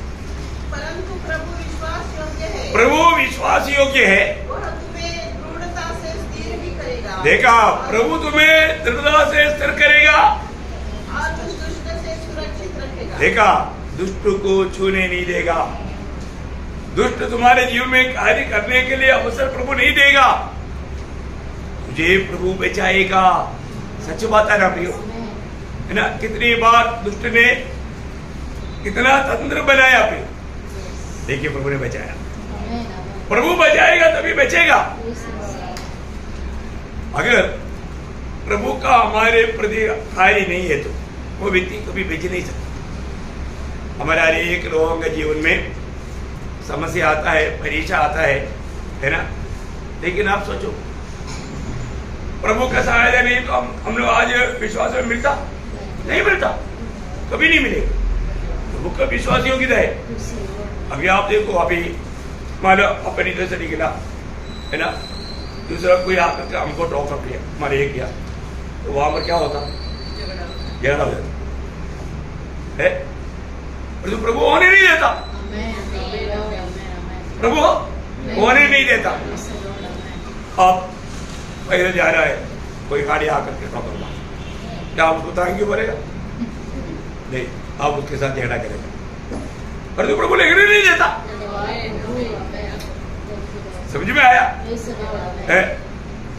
[SPEAKER 4] परंतु प्रभु विश्वास योग्य है,
[SPEAKER 1] प्रभु विश्वास योग्य है,
[SPEAKER 4] वह तुम्हें दृढ़ता से स्थिर भी करेगा।
[SPEAKER 1] देखा, प्रभु तुम्हें दृढ़ता से स्थिर करेगा
[SPEAKER 4] और दुष्ट से सुरक्षित रखेगा।
[SPEAKER 1] देखा, दुष्ट को छूने नहीं देगा। दुष्ट तुम्हारे जीवन में कार्य करने के लिए अवसर प्रभु नहीं देगा, तुझे प्रभु बचाएगा। सच बात है ना प्रियो, है ना। कितनी बार दुष्ट ने कितना तंत्र बनाया, प्रियो, देखिए प्रभु ने बचाया। प्रभु बचाएगा तभी बचेगा। अगर प्रभु का हमारे प्रति कार्य नहीं है तो वो व्यक्ति कभी बच नहीं सकता। हमारे अनेक लोगों के जीवन में समस्या आता है, परीक्षा आता है ना। लेकिन आप सोचो, प्रभु का सहायता नहीं तो हम लोग आज विश्वास में मिलता नहीं, मिलता कभी नहीं मिलेगा। प्रभु का विश्वास योग्यता है। अभी आप देखो, अभी मान लो अपनी तरह से निकला है ना, दूसरा कोई आकर हमको टॉकर किया, हमारे एक किया, तो वहां पर क्या होता, झगड़ा हो जाता है। तो प्रभु होने नहीं देता, प्रभु होने नहीं देता। अब पहले जा रहा है, कोई गाड़ी आकर के टॉकर मार, क्या उसको थैंक यू बोलेगा? नहीं, आप उसके साथ झगड़ा करेगा। पर तो प्रभु लेकर नहीं देता। समझ में आया है?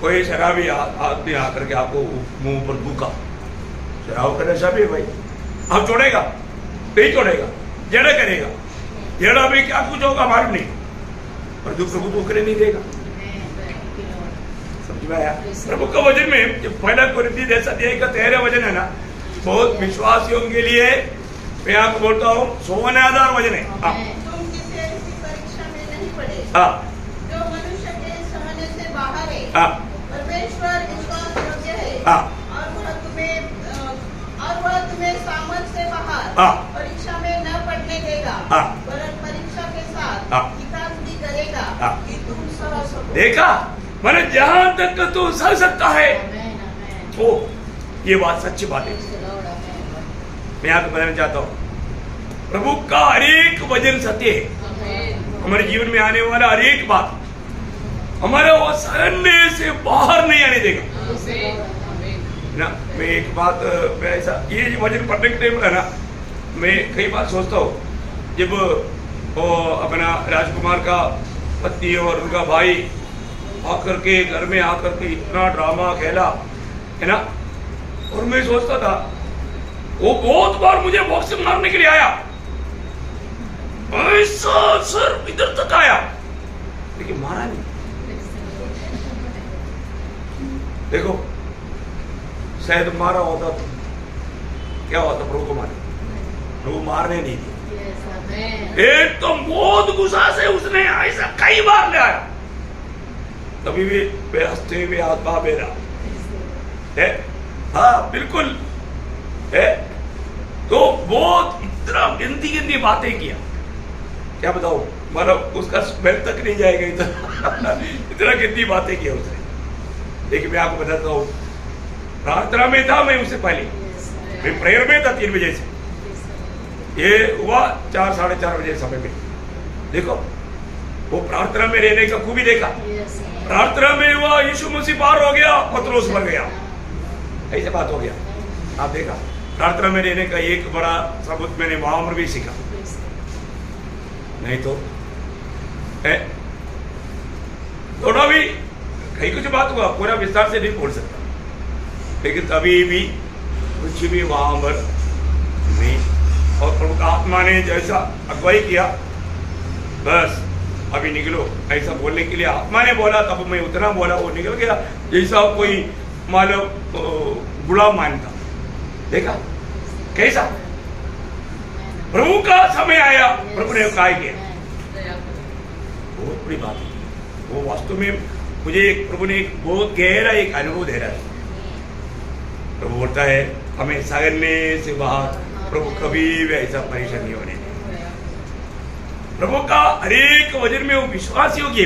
[SPEAKER 1] कोई शराबी आदमी आकर के आपको मुंह पर भूखा, शराब का नशा भी है भाई, आप छोड़ेगा नहीं, छोड़ेगा, झगड़ा करेगा। झगड़ा में क्या कुछ होगा मालूम नहीं, पर प्रभु तो करे नहीं देगा। समझ में आया? प्रभु का वचन में जो 1 कोरिन्थी 10 अध्याय का 13 वचन है ना, बहुत विश्वासियों के लिए मैं आपको बोलता हूँ 100,000 वजन है। हाँ
[SPEAKER 4] तुम किसी ऐसी परीक्षा में नहीं पड़े
[SPEAKER 1] हाँ
[SPEAKER 4] जो मनुष्य के सहने से बाहर है।
[SPEAKER 1] हाँ
[SPEAKER 4] परमेश्वर विश्वास योग्य है
[SPEAKER 1] हाँ
[SPEAKER 4] और वह तुम्हें सामर्थ से बाहर
[SPEAKER 1] हाँ
[SPEAKER 4] परीक्षा में न पड़ने देगा,
[SPEAKER 1] हाँ
[SPEAKER 4] वरन परीक्षा के साथ
[SPEAKER 1] हाँ
[SPEAKER 4] विकास भी करेगा
[SPEAKER 1] हाँ
[SPEAKER 4] कि तुम सह सको।
[SPEAKER 1] देखा, मैंने जहां तक तू सह सकता है वो, ये बात सच्ची बात है। मैं आपको बताना चाहता हूँ प्रभु का हर एक वचन सत्य है। हमारे जीवन में आने वाला हर एक बात हमारा वो सहने से बाहर नहीं आने देगा ना। मैं एक बात, मैं ऐसा ये वचन पढ़ने के टाइम है ना, मैं कई बार सोचता हूँ जब वो अपना राजकुमार का पत्नी और उनका भाई आकर के घर में आकर के इतना ड्रामा खेला है ना, और मैं सोचता था वो बहुत बार मुझे बॉक्स से मारने के लिए आया, ऐसा सर इधर तक आया, लेकिन मारा नहीं। देखो शायद मारा होता तो क्या होता, प्रभु को मारे, प्रभु मारने नहीं दिए। एक तो बहुत गुस्सा से उसने ऐसा कई बार ले आया, तभी भी हंसते हुए आत्मा मेरा है। हाँ बिल्कुल है। तो बहुत इतना गंदी गंदी बातें किया, क्या बताओ, मतलब उसका स्मेल तक नहीं जाएगा इतना गंदी बातें किया उसने। लेकिन मैं आपको बताता हूँ, प्रार्थना में था मैं उससे पहले, मैं प्रेयर में था 3 बजे से, ये हुआ 4 साढ़े 4 बजे समय में। देखो वो प्रार्थना में रहने का खूबी देखा। प्रार्थना में हुआ यीशु मसीह पार हो गया, पतरस मर गया, ऐसे बात हो गया। आप देखा प्रार्थना में रहने का एक बड़ा सबूत मैंने वहां पर भी सीखा। नहीं तो थोड़ा भी कहीं कुछ बात हुआ, पूरा विस्तार से नहीं बोल सकता, लेकिन तभी भी कुछ भी वहां पर नहीं। और प्रभु का आत्मा ने जैसा अगुवाई किया, बस अभी निकलो ऐसा बोलने के लिए आत्मा ने बोला, तब मैं उतना बोला, वो निकल गया जैसा कोई मानो गुलाम मानता। देखा कैसा प्रभु का समय आया, प्रभु ने क्या किया, बहुत बड़ी बात है वो। वास्तव में मुझे प्रभु ने एक बहुत गहरा एक अनुभव दे रहा है। प्रभु बोलता है हमें सहने से बाहर प्रभु कभी भी ऐसा परेशान नहीं होने देगा। प्रभु का हर एक वचन में वो विश्वास योग्य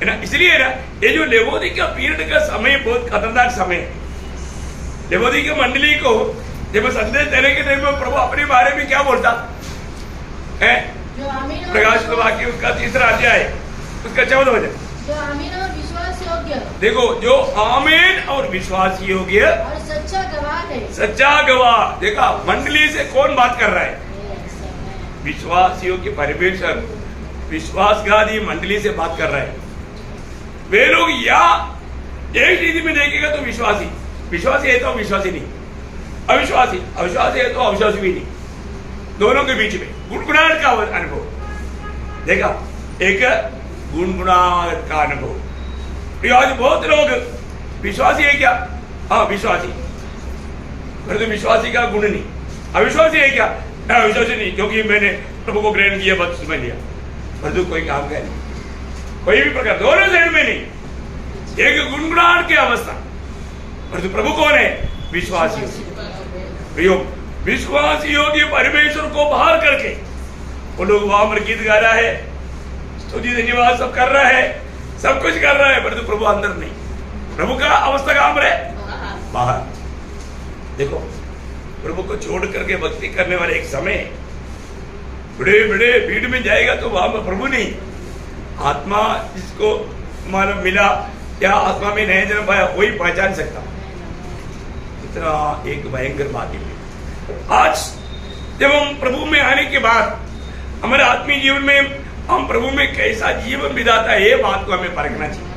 [SPEAKER 1] है ना। इसलिए ना ये जो लेवोदिकिया पीरियड का समय बहुत खतरनाक समय है। लेवोदिकिया मंडली को जब संदेश देने के टाइम में प्रभु अपने बारे में क्या बोलता है, प्रकाश वाक्य उसका 3रा अध्याय उसका 14 वचन,
[SPEAKER 2] जो आमीन और विश्वास योग्य,
[SPEAKER 1] देखो जो आमीन और विश्वास योग्य
[SPEAKER 2] और सच्चा गवाह है।
[SPEAKER 1] सच्चा गवाह। देखा मंडली से कौन बात कर रहा है, विश्वास योग्य परमेश्वर विश्वासघाती मंडली से बात कर रहा है। वे लोग या एक रीति में देखेगा तो विश्वासी, विश्वासी है तो विश्वासी नहीं, अविश्वासी, अविश्वासी है तो अविश्वासी भी नहीं, दोनों के बीच में गुणगुणाहट का अनुभव। देखा एक गुणगुणाहट का अनुभव। आज बहुत लोग विश्वासी है क्या, हाँ विश्वासी, परंतु विश्वासी का गुण नहीं। अविश्वासी है क्या, अविश्वासी नहीं, क्योंकि मैंने प्रभु को ग्रहण किया, बस समझ लिया, परंतु कोई काम का नहीं, कोई भी प्रकार, दोनों साइड में नहीं। एक गुणगुणाहट की अवस्था, परंतु प्रभु कौन है, विश्वासी। विश्वास योग्य परमेश्वर को बाहर करके वो लोग वहां पर गीत गा रहा है, स्तुति धन्यवाद सब कर रहा है, सब कुछ कर रहा है, परंतु प्रभु अंदर नहीं। प्रभु का अवस्था कहां पर है, बाहर। देखो प्रभु को छोड़ करके भक्ति करने वाले एक समय बड़े बड़े भीड़ में जाएगा तो वहां पर प्रभु नहीं, आत्मा जिसको मानो मिला या आत्मा में नया जन्म पाया वही पहचान सकता। इतना एक भयंकर बात है। आज जब हम प्रभु में आने के बाद हमारे आत्मीय जीवन में हम प्रभु में कैसा जीवन बिताता है, ये बात को हमें परखना चाहिए,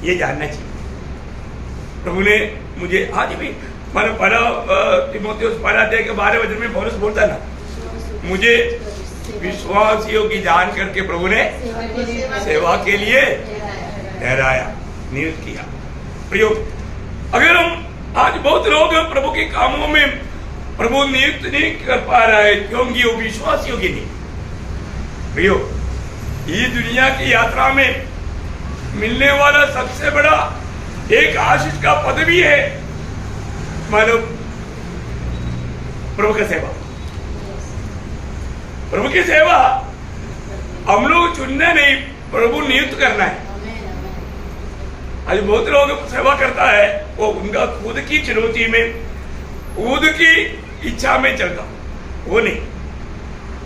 [SPEAKER 1] ये जानना चाहिए। प्रभु ने मुझे आज भी मैंने पहला तीमुथियुस पहला अध्याय के 12 वचन में पौलुस बोलता ना, मुझे विश्वासियों की जान करके प्रभु ने सेवा के लिए ठहराया, नियुक्त किया। प्रयोग अगर हम आज बहुत लोग प्रभु के कामों में प्रभु नियुक्त नहीं कर पा रहा है क्योंकि वो विश्वास योग्य नहीं। प्रियो, ये दुनिया की यात्रा में मिलने वाला सबसे बड़ा एक आशीष का पद भी है मालूम, प्रभु की सेवा। प्रभु की सेवा हम लोग चुनना नहीं, प्रभु नियुक्त करना है। आज बहुत लोग सेवा करता है, वो उनका खुद की चुनौती में, खुद की इच्छा में चलता, वो नहीं।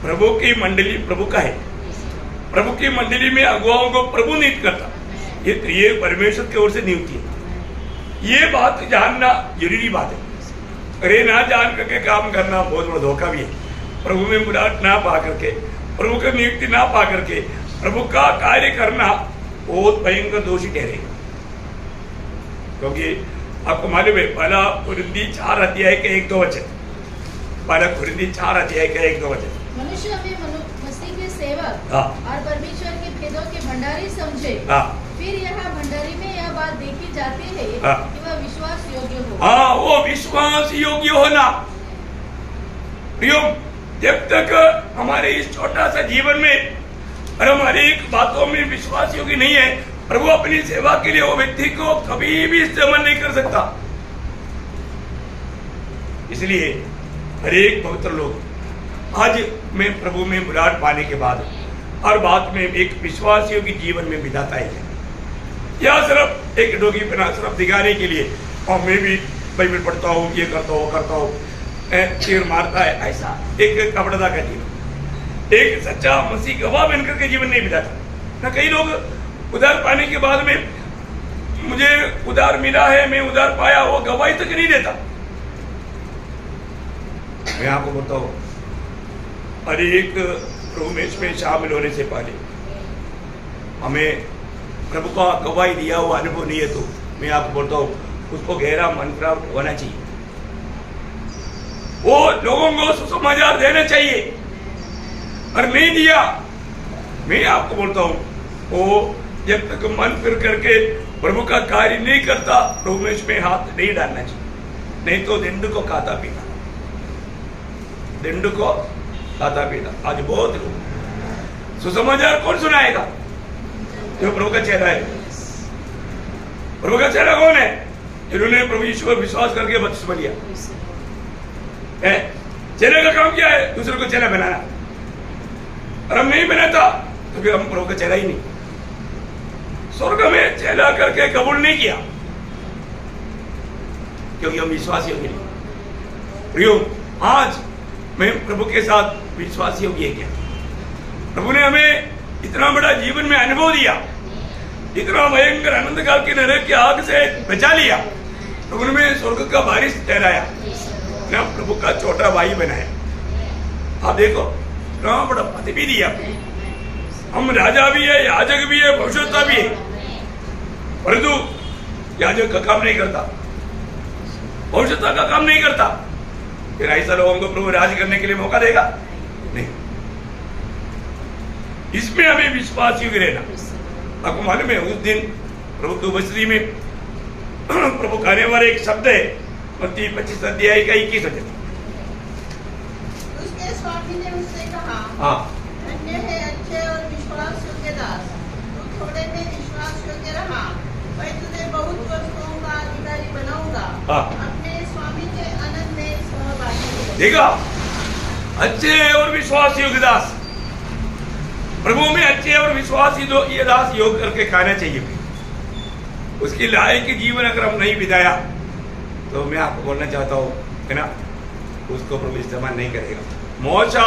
[SPEAKER 1] प्रभु की मंडली प्रभु का है, प्रभु की मंडली में अगुवाओं को प्रभु नियुक्त करता, ये परमेश्वर की ओर से नियुक्ति है। ये बात जानना जरूरी बात है। अरे ना जान करके काम करना बहुत बड़ा धोखा भी है। प्रभु में मुराद ना पा करके, प्रभु की नियुक्ति ना पा करके प्रभु का कार्य करना बहुत भयंकर दोषी ठहरेगा। क्योंकि आपको मालूम है, पहला कुरिन्थी 4 अध्याय के 1-2 वचन, पहला कुरिन्थी 4 अध्याय के 1-2 वचन।
[SPEAKER 2] मनुष्य में मसीह के सेवक
[SPEAKER 1] हाँ।
[SPEAKER 2] और परमेश्वर के भेदों के भंडारी समझे।
[SPEAKER 1] हाँ।
[SPEAKER 2] फिर यहाँ भंडारी में यह बात देखी जाती है
[SPEAKER 1] हाँ।
[SPEAKER 2] कि वह विश्वास योग्य हो।
[SPEAKER 1] हाँ, वो विश्वास योग्य होना। प्रियो, जब तक हमारे इस छोटा सा जीवन में और हमारी एक बातों में विश्वास योग्य नहीं है, प्रभु अपनी सेवा के लिए वो व्यक्ति को कभी भी इस्तेमाल नहीं कर सकता। इसलिए हर एक पवित्र लोग आज मैं प्रभु में मुराद पाने के बाद और बाद में एक विश्वास योग्य जीवन में बिताता है, या सिर्फ एक डोगी बना सिर्फ दिखाने के लिए, और मैं भी बाइबल पढ़ता हूँ, ये करता हूँ, करता हूँ, तीर मारता है, ऐसा एक कपड़दा का जीवन, एक सच्चा मसीह गवाह बनकर के जीवन नहीं बिताता ना। कई लोग उधार पाने के बाद में मुझे उधार मिला है, मैं उधार पाया, वो गवाही तक नहीं देता। मैं आपको बोलता हूँ, हर एक प्रोमेश में शामिल होने से पहले हमें प्रभु का गवाही दिया हुआ अनुभव नहीं है, तो मैं आपको बोलता हूँ उसको गहरा मन प्राप्त होना चाहिए। वो लोगों को सुसमाचार देना चाहिए, और नहीं दिया, मैं आपको बोलता हूँ वो जब तक मन फिर करके प्रभु का कार्य नहीं करता, प्रोमेश में हाथ नहीं डालना चाहिए, नहीं तो दिंड को खाता पीता, दिंड को खाता पीता। आज बहुत लोग सुसमाचार कौन सुनाएगा? जो प्रभु का चेहरा है। प्रभु का चेहरा कौन है? जिन्होंने प्रभु यीशु पर विश्वास करके बपतिस्मा लिया है। चेहरे का काम क्या है? दूसरे को चेहरा बनाना। और हम नहीं बनाता तो फिर हम प्रभु का चेहरा ही नहीं। स्वर्ग में चेहरा करके कबूल नहीं किया क्योंकि हम विश्वास योग्य नहीं। प्रियो, आज मैं प्रभु के साथ विश्वास योग्य है क्या? प्रभु ने हमें इतना बड़ा जीवन में अनुभव दिया, इतना भयंकर आनंद काल के नरक की आग से बचा लिया, प्रभु ने हमें स्वर्ग का वारिस ठहराया ना, प्रभु का छोटा भाई बनाया। आप देखो, इतना बड़ा पद भी दिया। हम राजा भी है, याजक भी है, भविष्यवक्ता भी है, परंतु याजक का काम नहीं करता, भविष्यवक्ता का काम नहीं करता। फिर ऐसा लोगों को प्रभु राज करने के लिए मौका देगा? नहीं। इसमें हमें विश्वास योग्य रहना। आपको मालूम है, उस दिन प्रभु की उपस्थिति में प्रभु कहने वाला एक शब्द है, मत्ती 25 अध्याय का 21 वचन।
[SPEAKER 4] उसके स्वामी ने उससे कहा,
[SPEAKER 1] हाँ,
[SPEAKER 4] धन्य है अच्छे और विश्वास योग्य दास, तू थोड़े में विश्वास योग्य रहा, मैं तुझे बहुत वस्तुओं का अधिकारी बनाऊंगा।
[SPEAKER 1] हाँ।
[SPEAKER 4] अपने स्वामी के आनंद में सहभागी हो।
[SPEAKER 1] देखा, अच्छे और विश्वास योग्य दास। प्रभु में अच्छे और विश्वासी ये दास योग करके खाना चाहिए। उसकी लायक जीवन अगर हम नहीं बिताया तो मैं आपको बोलना चाहता हूँ, है ना, उसको प्रभु इस्तेमाल नहीं करेगा। मोशा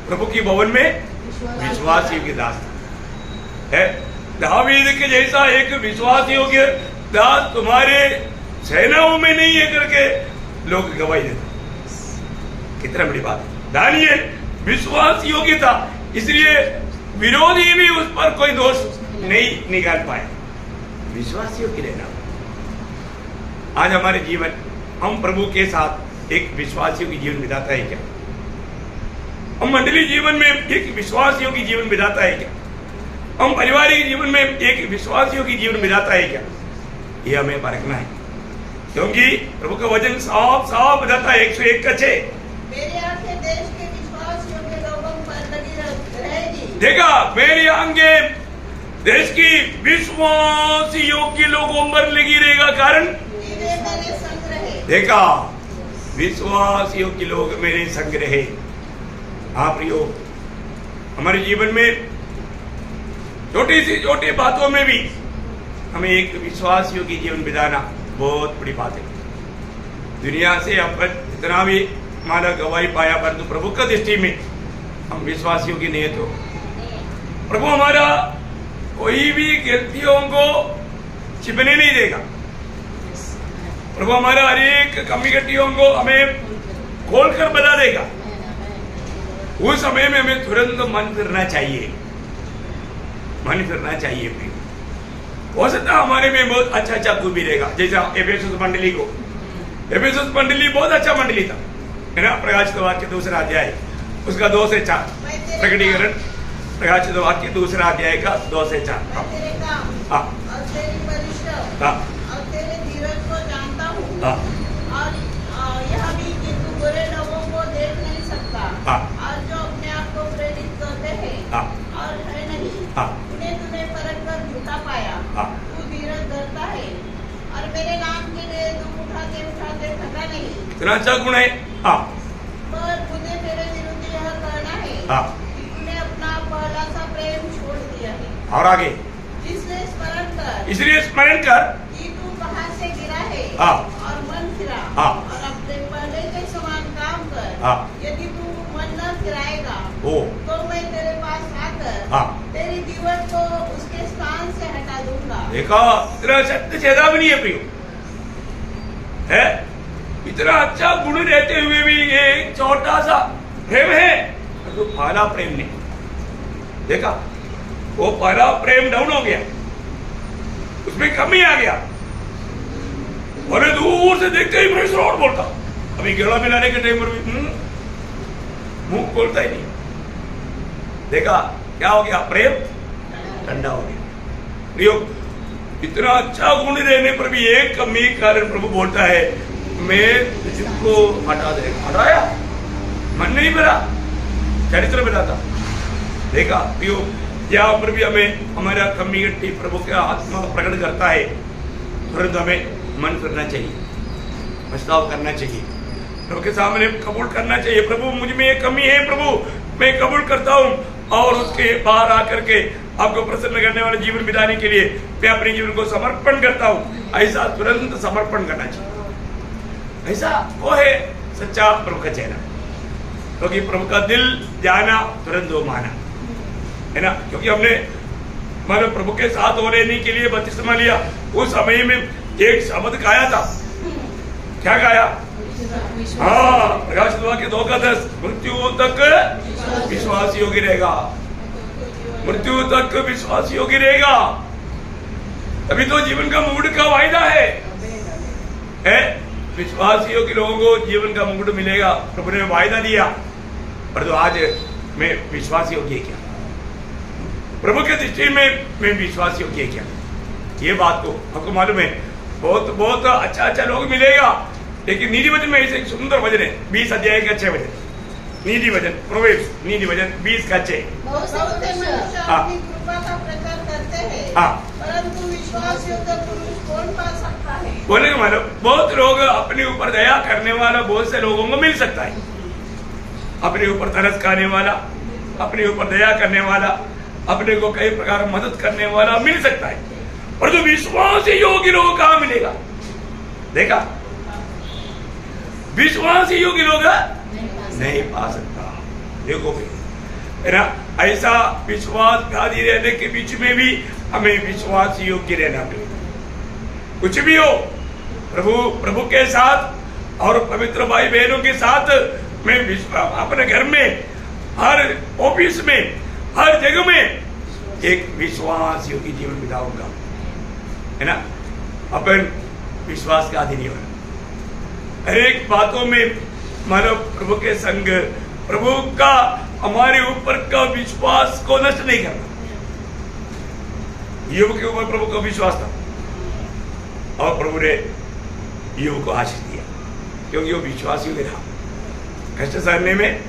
[SPEAKER 1] प्रभु की भवन में विश्वास योग्य दास है। दावीद के जैसा एक विश्वास योग्य दास तुम्हारे सेनाओं में नहीं है करके लोग गवाही देते। कितना बड़ी बात है। दानियेल विश्वास योग्य था, इसलिए विरोधी भी उस पर कोई दोष नहीं निकाल पाए। विश्वास योग्य रहना। आज हमारे जीवन, हम प्रभु के साथ एक विश्वास योग्य जीवन बिताता है क्या? हम मंडली जीवन में एक विश्वास योग्य जीवन बिताता है क्या? हम पारिवारिक जीवन में एक विश्वास योग्य जीवन बिताता है क्या? ये हमें परखना है, क्योंकि प्रभु का वचन साफ साफ बताता है 101 का 6
[SPEAKER 4] मेरी आंखें देश के विश्वास योग्य लोगों पर लगी रहेगी।
[SPEAKER 1] देखा, मेरी आंखें देश की विश्वास योग्य लोगों पर लगी रहेगा, कारण
[SPEAKER 4] कि वे मेरे संग रहे।
[SPEAKER 1] देखा, विश्वास योग्य लोग मेरे संग रहे। हाँ प्रियो, हमारे जीवन में छोटी सी छोटी बातों में भी हमें एक विश्वास योग्य जीवन बिताना बहुत बड़ी बात है। दुनिया से अपन इतना भी हमारा गवाही पाया, परंतु प्रभु का दृष्टि में हम विश्वास योग्य नहीं है। तो प्रभु हमारा कोई भी गलतियों को छिपने नहीं देगा। प्रभु हमारा हर एक कमी गलतियों को हमें खोल कर बता देगा। उस समय में हमें तुरंत मन फिरना चाहिए, मन फिरना चाहिए। हो सकता है हमारे में बहुत अच्छा अच्छा कुछ भी रहेगा, जैसा एफेसुस मंडली को, एफेसुस मंडली बहुत अच्छा मंडली था, है ना। प्रकाशित वाक्य 2 अध्याय उसका 2 से 4, प्रकटीकरण प्रकाशित वाक्य 2 अध्याय का 2 से 4।
[SPEAKER 4] मैं तेरे काम
[SPEAKER 1] हाँ
[SPEAKER 4] और तेरी परिश्रम
[SPEAKER 1] हाँ
[SPEAKER 4] और तेरे धीरज को जानता हूँ,
[SPEAKER 1] हाँ
[SPEAKER 4] और यह भी कि तू बुरे लोगों को देख नहीं सकता,
[SPEAKER 1] हाँ
[SPEAKER 4] और जो अपने आप को प्रेरित करते हैं
[SPEAKER 1] हाँ
[SPEAKER 4] और है नहीं,
[SPEAKER 1] हाँ
[SPEAKER 4] उन्हें तूने परख कर झूठा पाया।
[SPEAKER 1] हाँ
[SPEAKER 4] तू धीरज धरता है और मेरे नाम के लिए दुख उठाते उठाते थका नहीं।
[SPEAKER 1] इतना अच्छा गुण है। हाँ
[SPEAKER 4] पर मुझे तेरे विरुद्ध यह कहना है
[SPEAKER 1] हाँ
[SPEAKER 4] कि तूने अपना पहला सा प्रेम छोड़ दिया है।
[SPEAKER 1] और आगे,
[SPEAKER 4] इसलिए स्मरण कर कि तू कहाँ से गिरा है,
[SPEAKER 1] हाँ
[SPEAKER 4] और मन फिरा,
[SPEAKER 1] हाँ
[SPEAKER 4] और अपने पहले के समान काम कर।
[SPEAKER 1] हाँ
[SPEAKER 4] यदि तू मन न फिराएगा
[SPEAKER 1] ओ
[SPEAKER 4] तो मैं तेरे पास आकर
[SPEAKER 1] हाँ
[SPEAKER 4] तेरी दीवार को उसके स्थान से हटा दूंगा।
[SPEAKER 1] देखा, इतना सत्य चेतावनी है प्रियो, है। इतना अच्छा गुण रहते हुए भी ये छोटा सा प्रेम है, तो पहला प्रेम नहीं। देखा, वो पहला प्रेम डाउन हो गया, उसमें कमी आ गया, और दूर से देखते ही प्रेस और बोलता, अभी गला मिलाने के टाइम पर भी मुंह खोलता ही नहीं। देखा क्या हो गया, प्रेम ठंडा हो गया। प्रियो, इतना अच्छा गुण रहने पर भी एक कमी कारण प्रभु बोलता है, मैं तुझको हटा देगा। हटाया, मन नहीं मिला, चरित्र मिलाता। देखा प्रियो, यहाँ पर भी हमें हमारा कमी गट्टी प्रभु का आत्मा प्रकट करता है, तुरंत हमें मन करना चाहिए, पछताव करना चाहिए, प्रभु के सामने कबूल करना चाहिए। प्रभु मुझ में ये कमी है, प्रभु मैं कबूल करता हूँ, और उसके बाहर आकर के आपको प्रसन्न करने वाले जीवन बिताने के लिए मैं अपने जीवन को समर्पण करता हूँ। ऐसा तुरंत समर्पण करना चाहिए। ऐसा वो है सच्चा प्रभु का चेहरा, क्योंकि प्रभु का दिल जाना तुरंत वो माना, है ना। क्योंकि हमने मानो प्रभु के साथ हो रहने के लिए बपतिस्मा लिया, उस समय में एक शब्द गाया था। क्या गाया? हाँ, प्रकाशित वाक्य 2:10, मृत्यु तक विश्वास योग्य रहेगा, मृत्यु तक विश्वास योग्य रहेगा। अभी तो जीवन का मुकुट का वायदा है? विश्वास योग्य लोगों को जीवन का मुकुट मिलेगा, प्रभु ने वायदा दिया। पर तो आज मैं विश्वास योग्य क्या, प्रभु के दृष्टि में मैं विश्वास योग्य क्या, ये बात को आपको मालूम है। बहुत बहुत अच्छा लोग मिलेगा, लेकिन नीति वचन में ऐसे एक सुंदर वचन है, 20 अध्याय का 6 वचन, नीति वचन, प्रोवेर्ब्स नीति वचन 20 का 6।
[SPEAKER 4] बहुत से मनुष्य अपनी कृपा का प्रचार करते हैं, परंतु विश्वास योग्य पुरुष कौन पा सकता है?
[SPEAKER 1] बोले कि मानो बहुत लोग अपने ऊपर दया करने वाला बहुत से लोगों को मिल सकता है, अपने ऊपर तरस खाने वाला, अपने ऊपर दया करने वाला, अपने को कई प्रकार मदद करने वाला मिल सकता है, पर जो विश्वास योग्य लोग कहाँ मिलेगा? देखा, विश्वास योग्य लोग नहीं पा सकता। देखो भाई, है ना, ऐसा विश्वासघाती रहने के बीच में भी हमें विश्वास योग्य रहना पड़ेगा। कुछ भी हो, प्रभु के साथ और पवित्र भाई बहनों के साथ मैं अपने घर में, हर ऑफिस में, हर जगह में एक विश्वास योग्य जीवन बिताऊंगा, है ना। अपन विश्वास का आदि नहीं होना, हर एक बातों में मानो प्रभु के संग, प्रभु का हमारे ऊपर का विश्वास को नष्ट नहीं करना। योग के ऊपर प्रभु का विश्वास था, और प्रभु ने योग को आशीष दिया, क्योंकि वो विश्वास योग्य था। कष्ट सहने में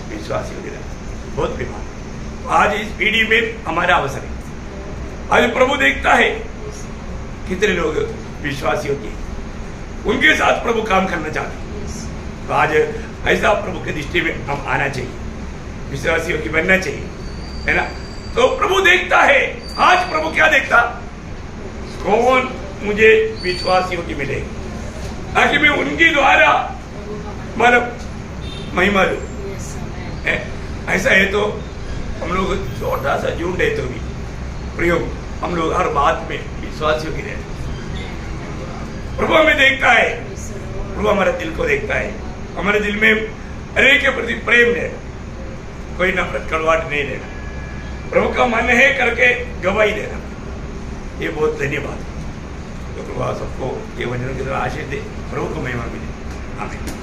[SPEAKER 1] विश्वासी होगी रहना, बहुत बीमार। आज इस पीढ़ी में हमारा अवसर है। आज प्रभु देखता है कितने लोग विश्वासी होते हैं, उनके साथ प्रभु काम करना चाहते हैं। तो आज ऐसा प्रभु की दृष्टि में हम आना चाहिए, विश्वासियों की बनना चाहिए, है ना। तो प्रभु देखता है। आज प्रभु क्या देखता, कौन मुझे विश्वासियों की मिलेगी, ताकि मैं उनके द्वारा मतलब महिमा लूं। ऐसा है तो हम लोग छोटा सा झुंड है तो भी प्रयोग, हम लोग हर बात में विश्वासियों की रहते। प्रभु हमें देखता है, प्रभु हमारे दिल को देखता है, हमारे दिल में हर के प्रति प्रेम है, कोई नफरत कड़वाहट नहीं देना, प्रभु का मन है करके गवाही देना। ये बहुत धन्यवाद। तो प्रभु सबको ये वचनों की तरह आशीष दे, प्रभु को महिमा मिले। आमीन।